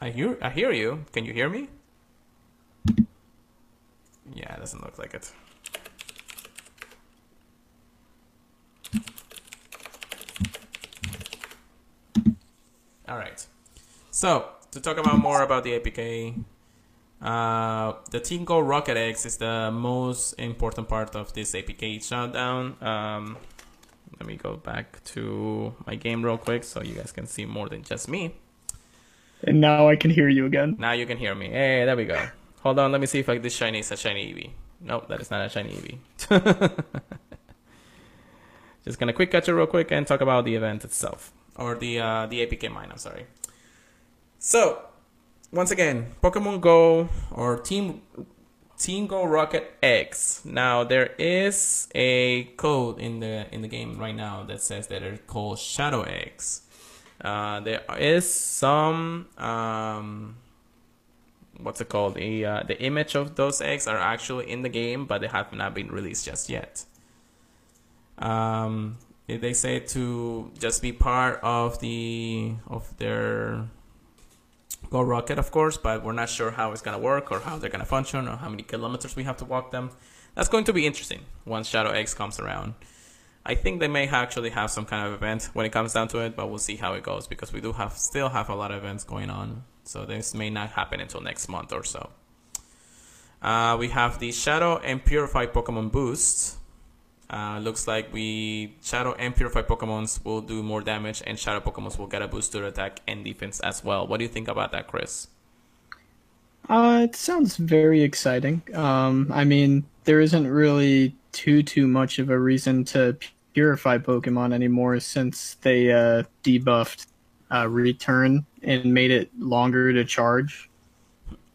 I hear you. Can you hear me? Yeah, it doesn't look like it. Alright. So, to talk about more about the APK, the Team Go Rocket Eggs is the most important part of this APK shutdown. Let me go back to my game real quick so you guys can see more than just me. And now I can hear you again. Now you can hear me. Hey, there we go. Hold on, let me see if this shiny is a shiny Eevee. Nope, that is not a shiny Eevee. Just gonna quick catch it real quick and talk about the event itself. Or the APK mine, I'm sorry. So, once again, Pokemon Go or Team Go Rocket Eggs. Now there is a code in the game right now that says that they're called Shadow Eggs. There is some what's it called? The image of those eggs are actually in the game, but they have not been released just yet. They say to just be part of their Go Rocket, of course, but we're not sure how it's gonna work or how they're gonna function or how many kilometers we have to walk them. That's going to be interesting once Shadow Eggs comes around. I think they may actually have some kind of event when it comes down to it, but we'll see how it goes because we do still have a lot of events going on. So this may not happen until next month or so. We have the Shadow and Purified Pokemon boosts. Looks like Shadow and Purified Pokemons will do more damage, and Shadow Pokemons will get a boost to attack and defense as well. What do you think about that, Chris? It sounds very exciting. I mean, there isn't really too much of a reason to purify Pokemon anymore since they debuffed Return and made it longer to charge.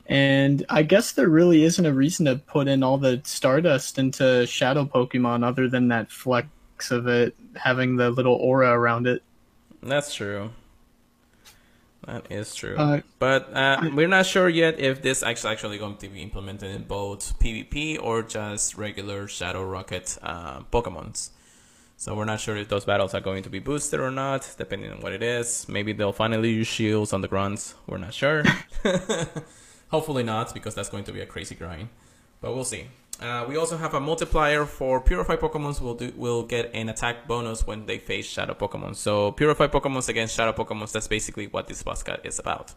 And I guess there really isn't a reason to put in all the Stardust into Shadow Pokemon other than that flex of it having the little aura around it. That's true. That is true. But we're not sure yet if this is actually going to be implemented in both PvP or just regular Shadow Rocket Pokemons. So we're not sure if those battles are going to be boosted or not, depending on what it is. Maybe they'll finally use shields on the grunts. We're not sure. Hopefully not, because that's going to be a crazy grind. But we'll see. We also have a multiplier for Purified Pokemons will get an attack bonus when they face Shadow Pokemon. So Purified Pokemons against Shadow Pokemons, that's basically what this podcast is about.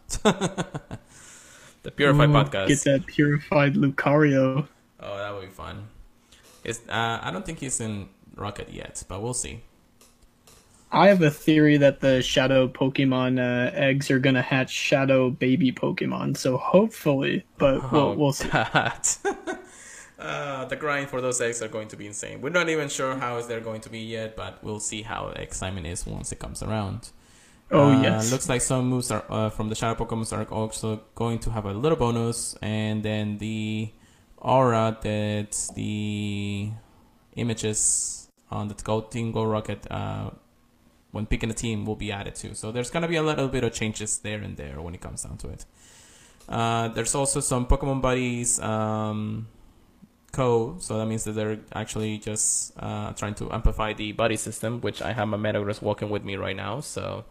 The Purified Podcast. Get that Purified Lucario. Oh, that would be fun. I don't think he's in Rocket yet, but we'll see. I have a theory that the Shadow Pokemon eggs are going to hatch Shadow baby Pokemon, so hopefully, but we'll see. The grind for those eggs are going to be insane. We're not even sure how they're going to be yet, but we'll see how the excitement is once it comes around. Oh, yes. Looks like some moves are from the Shadow Pokemon are also going to have a little bonus, and then the aura that the images on the Team Go Rocket when picking a team will be added to. So there's going to be a little bit of changes there and there when it comes down to it. There's also some Pokemon Buddies code, so that means that they're actually just trying to amplify the buddy system, which I have my Metagross walking with me right now, so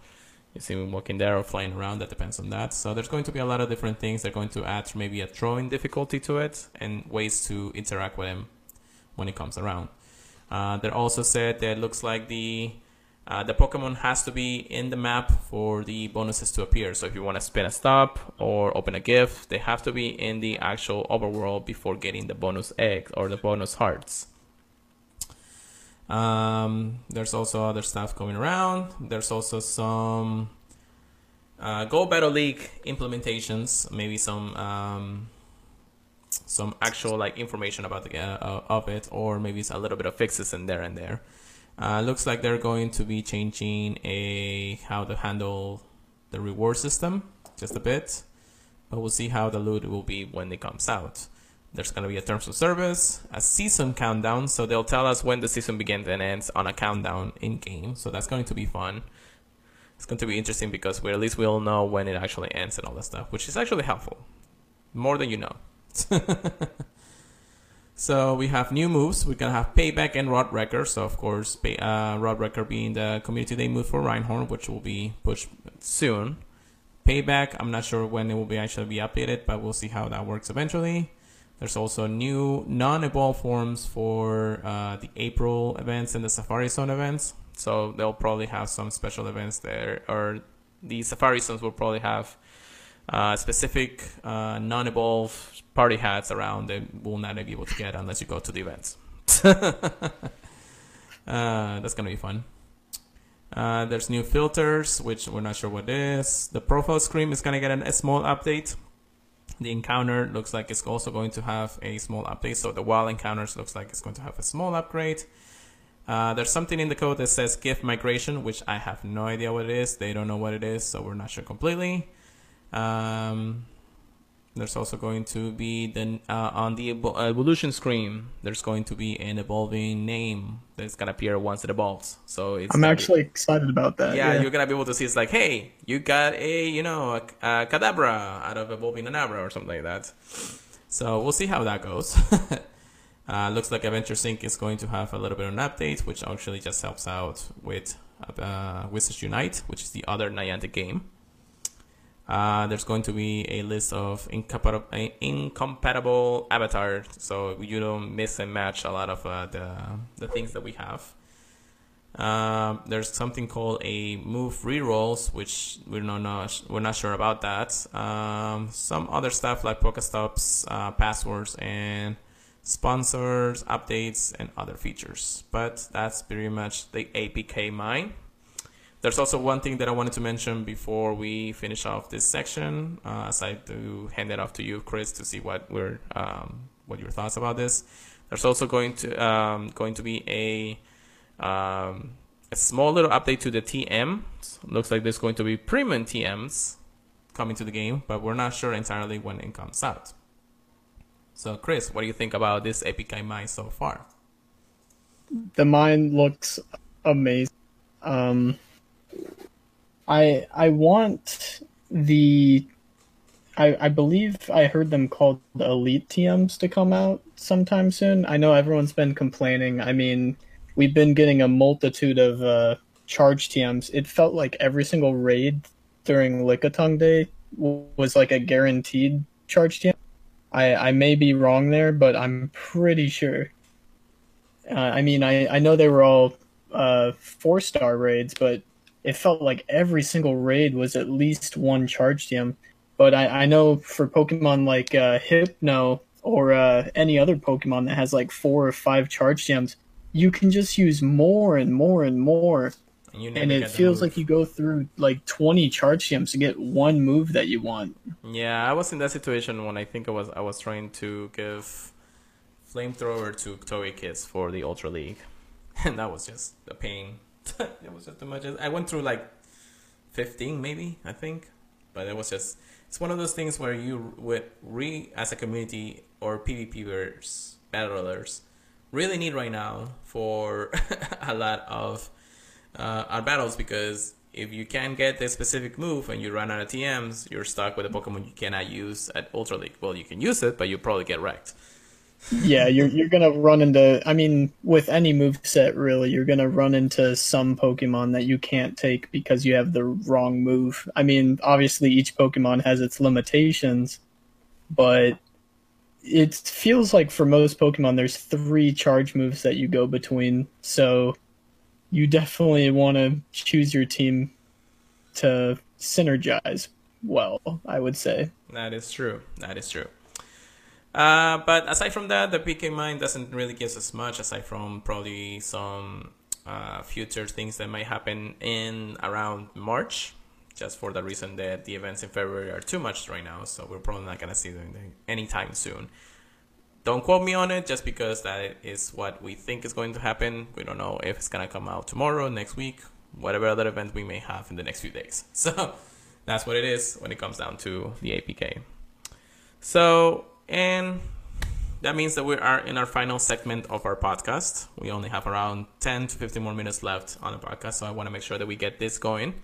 you see me walking there or flying around, that depends on that. So there's going to be a lot of different things. They're going to add maybe a throwing difficulty to it and ways to interact with him when it comes around. They also said that it looks like the Pokemon has to be in the map for the bonuses to appear. So if you want to spin a stop or open a gift, they have to be in the actual overworld before getting the bonus egg or the bonus hearts. There's also other stuff going around. There's also some Go Battle League implementations, maybe some actual like information about the of it, or maybe it's a little bit of fixes in there and there. Looks like they're going to be changing how to handle the reward system just a bit, but we'll see how the loot will be when it comes out. There's going to be a terms of service, a season countdown, so they'll tell us when the season begins and ends on a countdown in game. So that's going to be fun. It's going to be interesting because at least we'll know when it actually ends and all that stuff, which is actually helpful, more than you know. So we have new moves. We're gonna have Payback and Rod Wrecker. So of course, Rod Wrecker being the Community Day move for Reinhardt, which will be pushed soon. Payback, I'm not sure when it will be actually be updated, but we'll see how that works eventually. There's also new non-evolved forms for the April events and the Safari Zone events. So they'll probably have some special events there, or the Safari Zones will probably have specific non-evolved party hats around that will not be able to get unless you go to the events. That's gonna be fun. There's new filters, which we're not sure what it is. The profile screen is gonna get a small update. The encounter looks like it's also going to have a small update. So the wild encounters looks like it's going to have a small upgrade. There's something in the code that says gift migration, which I have no idea what it is. They don't know what it is, so we're not sure completely. There's also going to be on the evolution screen, there's going to be an evolving name that's gonna appear once it evolves. So I'm actually excited about that. Yeah, you're gonna be able to see it's like, hey, you got a Kadabra out of evolving an Abra or something like that. So we'll see how that goes. Looks like Adventure Sync is going to have a little bit of an update, which actually just helps out with Wizards Unite, which is the other Niantic game. There's going to be a list of incompatible avatars, so you don't miss and match a lot of the things that we have. There's something called a move rerolls, which we're not sure about that. Some other stuff like Pokestops, passwords, and sponsors, updates, and other features. But that's pretty much the APK mine. There's also one thing that I wanted to mention before we finish off this section, aside to hand it off to you, Chris, to see what your thoughts about this. There's also going to be a small little update to the TM. Looks like there's going to be premium TMs coming to the game, but we're not sure entirely when it comes out. So, Chris, what do you think about this APK mine so far? The mine looks amazing. I want I believe I heard them called the Elite TMs to come out sometime soon. I know everyone's been complaining. I mean, we've been getting a multitude of charge TMs. It felt like every single raid during Lickitung Day was like a guaranteed charge TM. I may be wrong there, but I'm pretty sure. I mean, I know they were all 4-star raids, but it felt like every single raid was at least one charge TM. But I know for Pokemon like Hypno or any other Pokemon that has like 4 or 5 charge TMs, you can just use more and more and more. And it feels like you go through like 20 charge TMs to get one move that you want. Yeah, I was in that situation when I think I was trying to give Flamethrower to Togekiss for the Ultra League. And that was just a pain. It was just too much. I went through like 15 maybe, I think. But it was just, it's one of those things where you would as a community or PvPers, battlers, really need right now for a lot of our battles, because if you can't get the specific move and you run out of TMs, you're stuck with a Pokemon you cannot use at Ultra League. Well, you can use it, but you probably get wrecked. Yeah, you're gonna run into. I mean, with any moveset, really, you're gonna run into some Pokemon that you can't take because you have the wrong move. I mean, obviously, each Pokemon has its limitations, but it feels like for most Pokemon, there's 3 charge moves that you go between. So you definitely want to choose your team to synergize well, I would say. That is true. That is true. But aside from that, the PK Mine doesn't really give us much, aside from probably some future things that might happen in around March, just for the reason that the events in February are too much right now, so we're probably not going to see them anytime soon. Don't quote me on it, just because that is what we think is going to happen. We don't know if it's going to come out tomorrow, next week, whatever other event we may have in the next few days. So that's what it is when it comes down to the APK. So, and that means that we are in our final segment of our podcast. We only have around 10 to 15 more minutes left on the podcast, so I want to make sure that we get this going.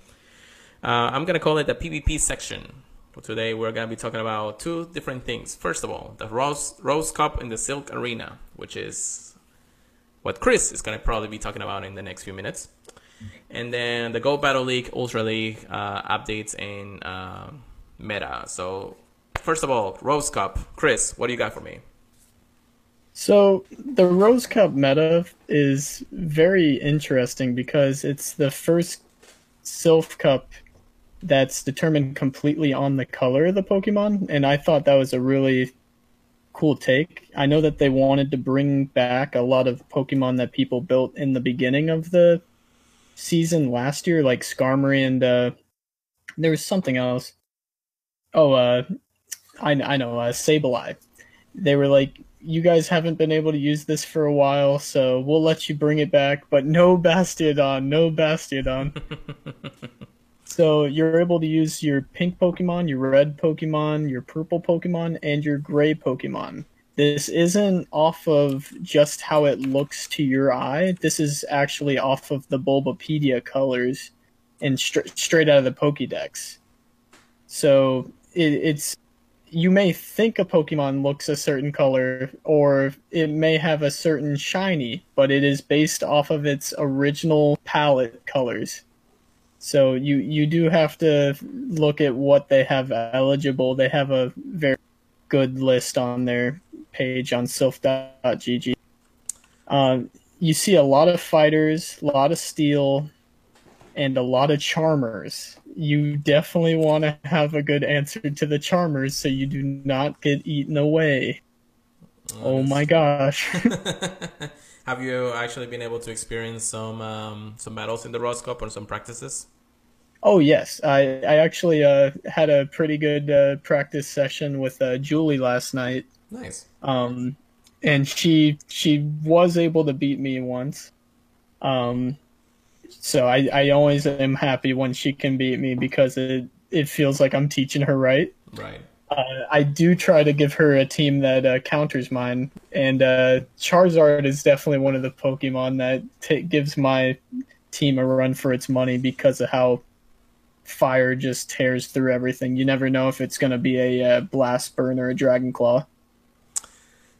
I'm going to call it the PvP section. Today we're going to be talking about 2 different things. First of all, the Rose Cup in the Silk Arena, which is what Chris is going to probably be talking about in the next few minutes. And then the Go Battle League, Ultra League updates and meta. So first of all, Rose Cup. Chris, what do you got for me? So the Rose Cup meta is very interesting because it's the first Silph Cup that's determined completely on the color of the Pokemon, and I thought that was a really cool take. I know that they wanted to bring back a lot of Pokemon that people built in the beginning of the season last year, like Skarmory and there was something else. Oh, I know, Sableye. They were like, you guys haven't been able to use this for a while, so we'll let you bring it back, but no Bastiodon, no Bastiodon. So you're able to use your pink Pokemon, your red Pokemon, your purple Pokemon, and your gray Pokemon. This isn't off of just how it looks to your eye. This is actually off of the Bulbapedia colors and straight out of the Pokédex. So it's you may think a Pokemon looks a certain color, or it may have a certain shiny, but it is based off of its original palette colors. So you do have to look at what they have eligible. They have a very good list on their page on silph.gg. You see a lot of fighters, a lot of steel, and a lot of charmers. You definitely want to have a good answer to the charmers so you do not get eaten away. Oh my gosh. Have you actually been able to experience some battles in the Rose Cup or some practices? Oh yes, I actually had a pretty good practice session with Julie last night. Nice. And she was able to beat me once. So I always am happy when she can beat me because it feels like I'm teaching her right. Right. I do try to give her a team that counters mine, and Charizard is definitely one of the Pokemon that gives my team a run for its money because of how fire just tears through everything. You never know if it's going to be a Blast Burn or a Dragon Claw.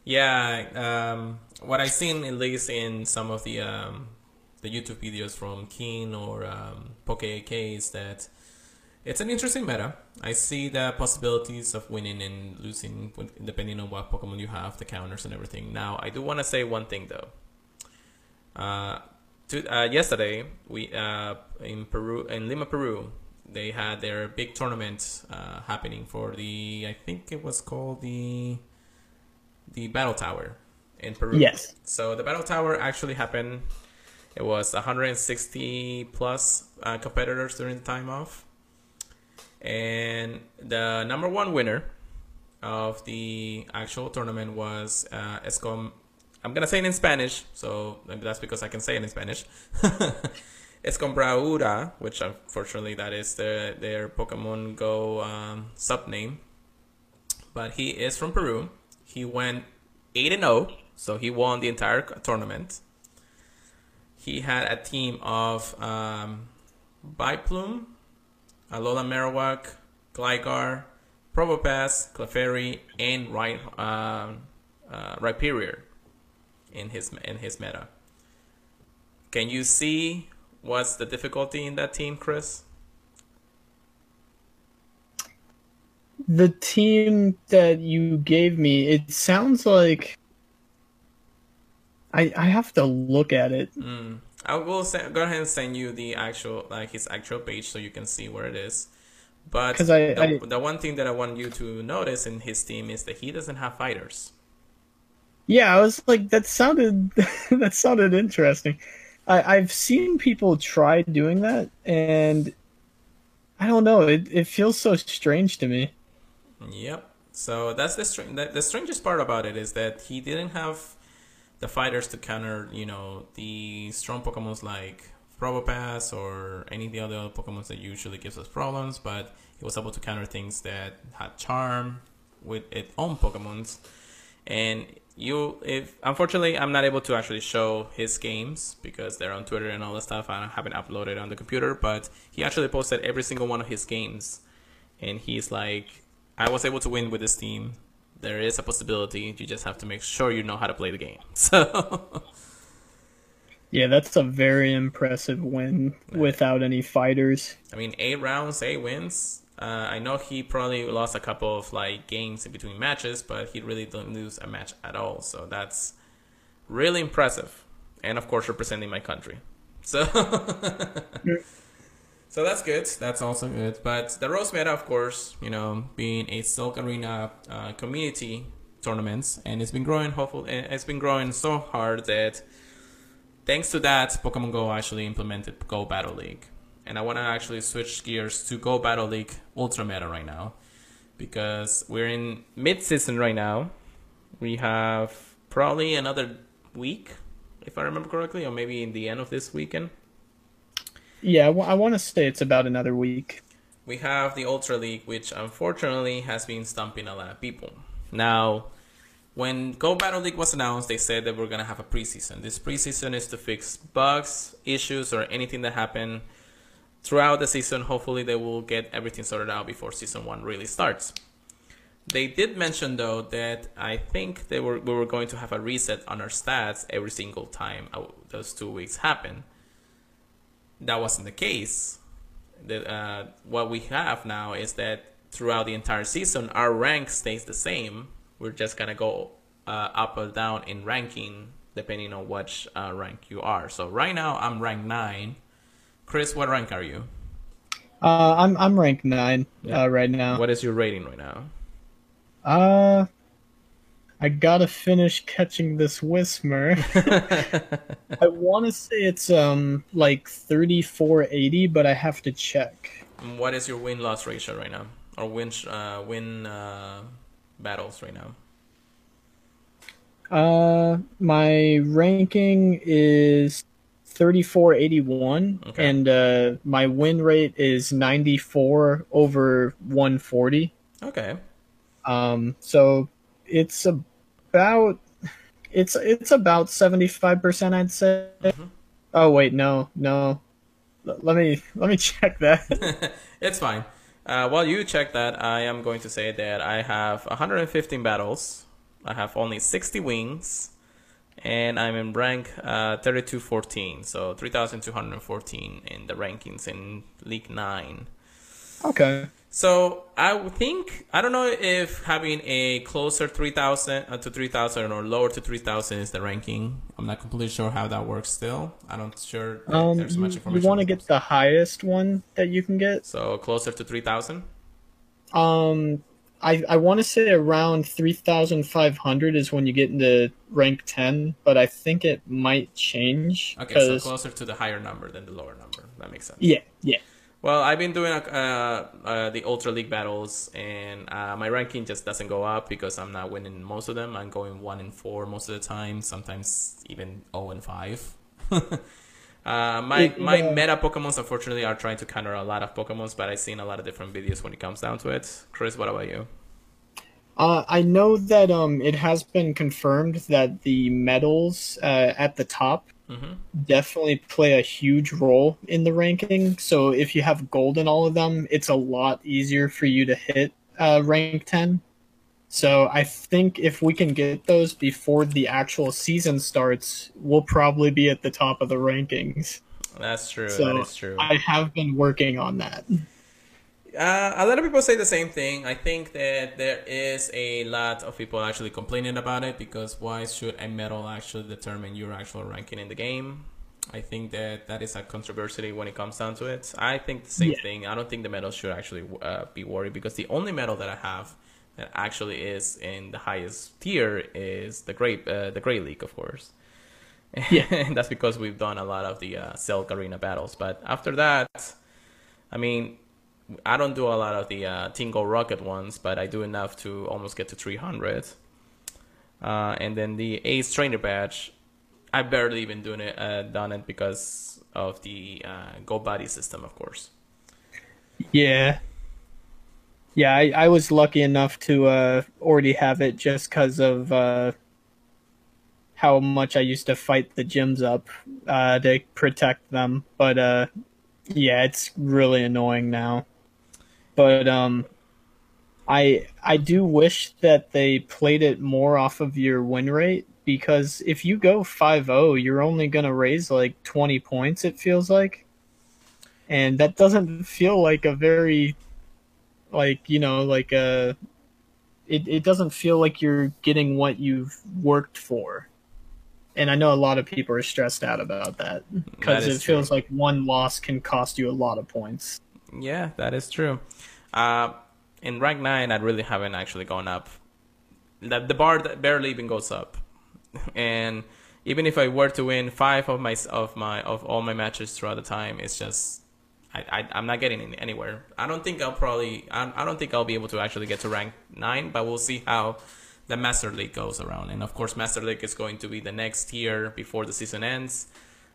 Yeah, what I've seen, at least in some of the YouTube videos from Keen or PokeAK, is that it's an interesting meta. I see the possibilities of winning and losing depending on what Pokemon you have, the counters and everything. Now, I do want to say one thing though. Yesterday, we in Lima, Peru, they had their big tournament happening for I think it was called the Battle Tower in Peru. Yes. So the Battle Tower actually happened. It was 160 plus competitors during the time off. And the number 1 winner of the actual tournament was Escom. I'm going to say it in Spanish, so that's because I can say it in Spanish. Escombraura, which unfortunately that is their Pokemon Go sub-name. But he is from Peru. He went 8-0, so he won the entire tournament. He had a team of Biplume, Alola Marowak, Gligar, Probopass, Clefairy, and Rhyperior in his meta. Can you see what's the difficulty in that team, Chris? The team that you gave me, it sounds like I have to look at it. I will go ahead and send you the actual his actual page so you can see where it is. But the one thing that I want you to notice in his team is that he doesn't have fighters. Yeah, I was like, that sounded that sounded interesting. I've seen people try doing that, and I don't know. It feels so strange to me. Yep. So that's the strangest part about it is that he didn't have the fighters to counter, the strong Pokemons like Probopass or any of the other Pokemons that usually gives us problems, but he was able to counter things that had charm with its own Pokemons. And unfortunately, I'm not able to actually show his games because they're on Twitter and all that stuff. I haven't uploaded on the computer, but he actually posted every single one of his games. And he's like, I was able to win with this team. There is a possibility. You just have to make sure you know how to play the game. So, yeah, that's a very impressive win without any fighters. I mean, 8 rounds, 8 wins. I know he probably lost a couple of games in between matches, but he really didn't lose a match at all. So that's really impressive. And of course, representing my country. So, so that's good. That's also good. But the Rose Meta, of course, being a Silk Arena community tournaments, and it's been growing. It's been growing so hard that thanks to that, Pokemon Go actually implemented Go Battle League. And I want to actually switch gears to Go Battle League Ultra Meta right now, because we're in mid-season right now. We have probably another week, if I remember correctly, or maybe in the end of this weekend. Yeah, I want to say it's about another week. We have the Ultra League, which unfortunately has been stumping a lot of people. Now, when Go Battle League was announced, they said that we're going to have a preseason. This preseason is to fix bugs, issues, or anything that happened throughout the season. Hopefully, they will get everything sorted out before Season 1 really starts. They did mention, though, that I think we were going to have a reset on our stats every single time those 2 weeks happen. That wasn't the case. What we have now is that throughout the entire season, our rank stays the same. We're just going to go up or down in ranking depending on which rank you are. So right now, I'm rank 9. Chris, what rank are you? I'm rank 9 right now. What is your rating right now? I gotta finish catching this Whismur. I want to say it's 3480, but I have to check. What is your win-loss ratio right now, or win battles right now? My ranking is 3481, okay. And my win rate is 94 over 140. Okay. So it's about 75%, I'd say. Mm-hmm. Oh wait, no. Let me check that. It's fine. While you check that, I am going to say that I have 115 battles. I have only 60 wins, and I'm in rank 3214, so 3214 in the rankings in League 9. Okay. So I don't know if having a closer 3,000 to 3,000 or lower to 3,000 is the ranking. I'm not completely sure how that works still. I'm not sure there's much information. You want to get the highest one that you can get? So closer to 3,000? I want to say around 3,500 is when you get into rank 10, but I think it might change. Okay, so closer to the higher number than the lower number. That makes sense. Yeah. Well, I've been doing the Ultra League battles, and my ranking just doesn't go up because I'm not winning most of them. I'm going 1-4 most of the time, sometimes even 0-5. My meta Pokemons, unfortunately, are trying to counter a lot of Pokemons, but I've seen a lot of different videos when it comes down to it. Chris, what about you? I know that it has been confirmed that the medals at the top definitely play a huge role in the ranking. So if you have gold in all of them, it's a lot easier for you to hit rank 10. So I think if we can get those before the actual season starts, we'll probably be at the top of the rankings. That's true. So that is true. I have been working on that. A lot of people say the same thing. I think that there is a lot of people actually complaining about it because why should a medal actually determine your actual ranking in the game? I think that is a controversy when it comes down to it. I think the same thing. I don't think the medal should actually be worried because the only medal that I have that actually is in the highest tier is the Great League, of course. Yeah. And that's because we've done a lot of the Silk Arena battles. But after that, I mean, I don't do a lot of the Team Go Rocket ones, but I do enough to almost get to 300. And then the Ace Trainer badge, I barely even done it because of the Go Body system, of course. Yeah. Yeah, I was lucky enough to already have it just because of how much I used to fight the gyms up to protect them. But yeah, it's really annoying now. But I do wish that they played it more off of your win rate because if you go 5-0, you're only going to raise like 20 points, it feels like. And that doesn't feel like a very, like, you know, like a, it doesn't feel like you're getting what you've worked for. And I know a lot of people are stressed out about that because it feels like one loss can cost you a lot of points. Yeah, that is true. In rank 9, I really haven't actually gone up. The bar barely even goes up, and even if I were to win 5 of all my matches throughout the time, it's just I'm not getting anywhere. I don't think I'll be able to actually get to rank 9, but we'll see how the Master League goes around. And of course, Master League is going to be the next tier before the season ends.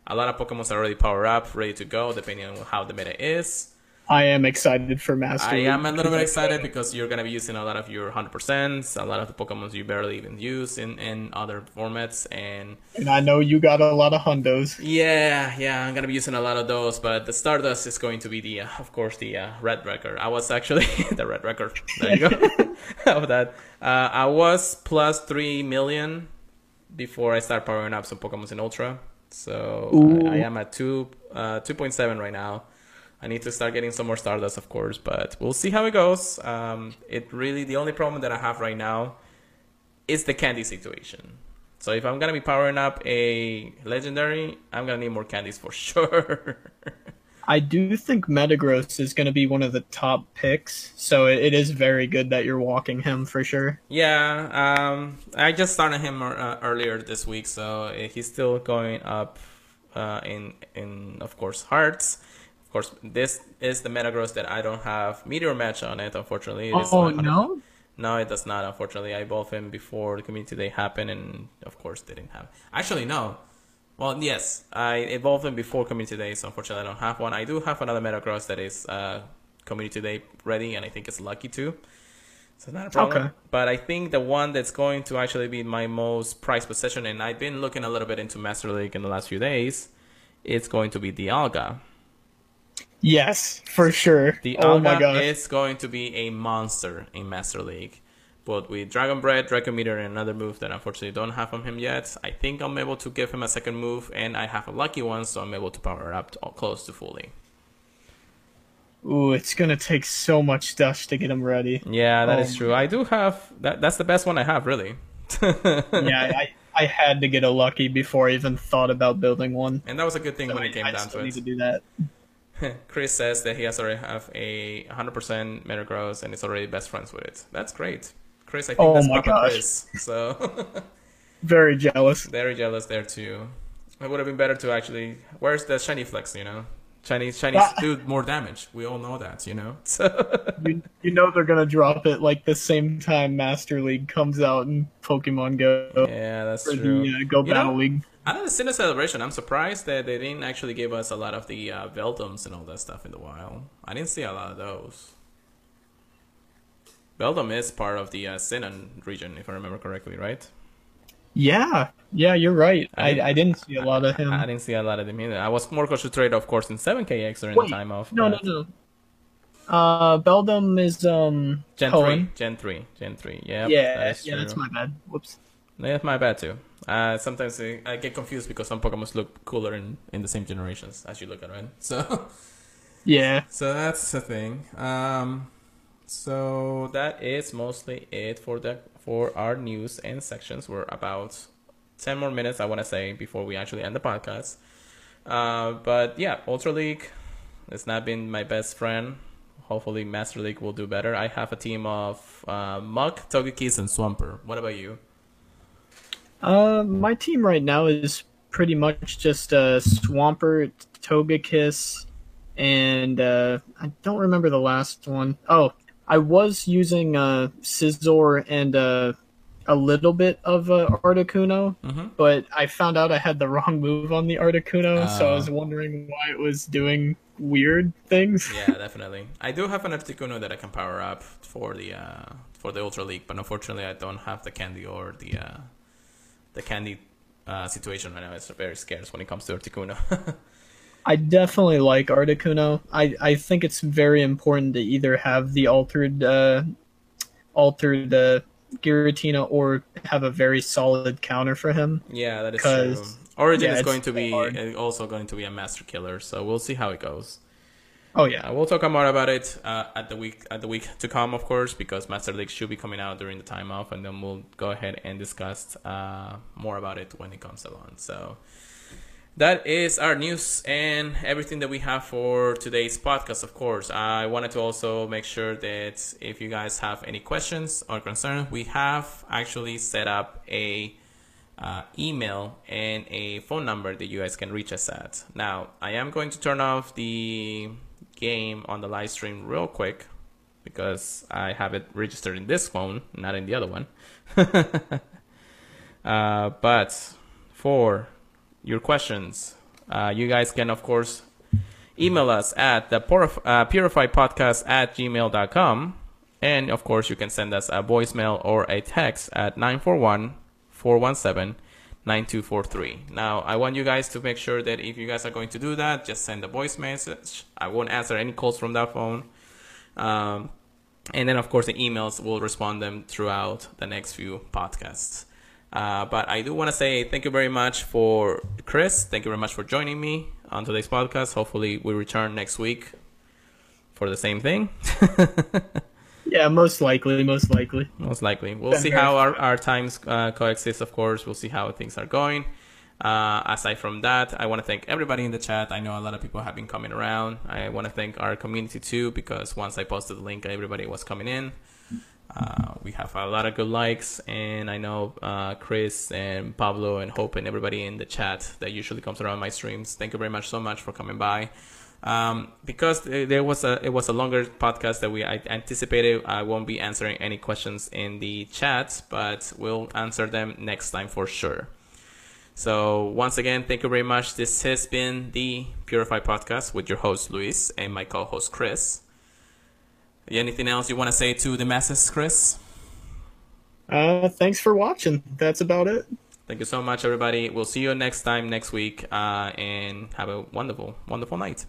A lot of Pokemon are already powered up, ready to go, depending on how the meta is. I am excited for Master League. I am a little bit excited because you're going to be using a lot of your 100%, a lot of the Pokemon you barely even use in other formats. And I know you got a lot of hundos. Yeah, I'm going to be using a lot of those. But the Stardust is going to be, of course, the Red Record. I was actually, the Red Record, there you go, of that. I was plus 3 million before I start powering up some Pokemon in Ultra. So I am at 2.7 right now. I need to start getting some more Stardust, of course, but we'll see how it goes. The only problem that I have right now is the candy situation. So if I'm going to be powering up a Legendary, I'm going to need more candies for sure. I do think Metagross is going to be one of the top picks, so it is very good that you're walking him for sure. Yeah, I just started him earlier this week, so he's still going up in of course, hearts. Of course, this is the Metagross that I don't have Meteor Match on it, unfortunately. No? No, it does not, unfortunately. I evolved him before the Community Day happened, and of course didn't have. Actually, no. Well, yes, I evolved him before Community Day, so unfortunately I don't have one. I do have another Metagross that is Community Day ready, and I think it's lucky too. So not a problem. Okay. But I think the one that's going to actually be my most prized possession, and I've been looking a little bit into Master League in the last few days, it's going to be the Alga. Yes, for sure. The Alga is going to be a monster in Master League. But with Dragon Breath, Draco Meteor, and another move that unfortunately don't have from him yet, I think I'm able to give him a second move, and I have a lucky one, so I'm able to power up close to fully. Ooh, it's going to take so much dust to get him ready. Yeah, that is true. I do have... That's the best one I have, really. Yeah, I had to get a lucky before I even thought about building one. And that was a good thing when it came down to it. I still need to do that. Chris says that he already have a 100% Metagross and is already best friends with it. That's great. Chris, I think that's Papa Chris. So very jealous. Very jealous there too. It would have been better to actually... Where's the Shiny Flex, you know? Chinese do more damage. We all know that, you know? So you know they're going to drop it like the same time Master League comes out and Pokemon Go. Yeah, that's true. The Go Battle League. Out of the Sinnoh Celebration, I'm surprised that they didn't actually give us a lot of the Veldums and all that stuff in the wild. I didn't see a lot of those. Veldum is part of the Sinnoh region, if I remember correctly, right? Yeah, you're right. I didn't, I didn't see a lot of I him. didn't see a lot of them either. I was more concentrated, of course, in 7KX during the Wait, time off, no, no, but no. Beldum is Gen 3, Cohen. Gen 3, Gen 3. Yep, that Yeah, is yeah, that's true. my bad. Whoops. That's my bad too. Sometimes I get confused because some Pokemon look cooler in the same generations as you look at it. So, Yeah. so that's the thing. So that is mostly it for our news and sections. We're about 10 more minutes, I want to say, before we actually end the podcast. But yeah, Ultra League has not been my best friend. Hopefully, Master League will do better. I have a team of Muk, Togekiss, and Swampert. What about you? My team right now is pretty much just Swampert, Togekiss, and I don't remember the last one. Oh, I was using Scizor and a little bit of Articuno, Mm-hmm. but I found out I had the wrong move on the Articuno, so I Uh, was wondering why it was doing weird things. yeah, definitely. I do have an Articuno that I can power up for the Ultra League, but unfortunately, I don't have the candy or the candy situation right now. It's very scarce when it comes to Articuno. I definitely like Articuno. I think it's very important to either have the altered Giratina or have a very solid counter for him. Yeah, that is true. Because Origin yeah, is it's going to so be hard. also going to be a master killer, so we'll see how it goes. Oh yeah, We'll talk more about it at the week to come, of course, because Master League should be coming out during the time off, and then we'll go ahead and discuss more about it when it comes along. So that is our news and everything that we have for today's podcast. Of course, I wanted to also make sure that if you guys have any questions or concerns, we have actually set up a email and a phone number that you guys can reach us at. Now, I am going to turn off the game on the live stream real quick because I have it registered in this phone, not in the other one. But for your questions, you guys can, of course, email us at the purifiedpodcast at gmail.com. And, of course, you can send us a voicemail or a text at 941-417-9243. Now, I want you guys to make sure that if you guys are going to do that, just send a voice message. I won't answer any calls from that phone. And then, of course, the emails will respond them throughout the next few podcasts. But I do want to say thank you very much for Chris. Thank you very much for joining me on today's podcast. Hopefully, we return next week for the same thing. yeah, most likely, most likely. Most likely. We'll see how our times coexist, of course. We'll see how things are going. Aside from that, I want to thank everybody in the chat. I know a lot of people have been coming around. I want to thank our community too, because once I posted the link, everybody was coming in. We have a lot of good likes, and I know Chris and Pablo and Hope and everybody in the chat that usually comes around my streams. Thank you very much so much for coming by. Because it was a longer podcast that I anticipated, I won't be answering any questions in the chat, but we'll answer them next time for sure. So once again, thank you very much. This has been the Purified Podcast with your host Luis and my co-host Chris. Anything else you want to say to the masses, Chris? Thanks for watching. That's about it. Thank you so much, everybody. We'll see you next time next week, and have a wonderful, wonderful night.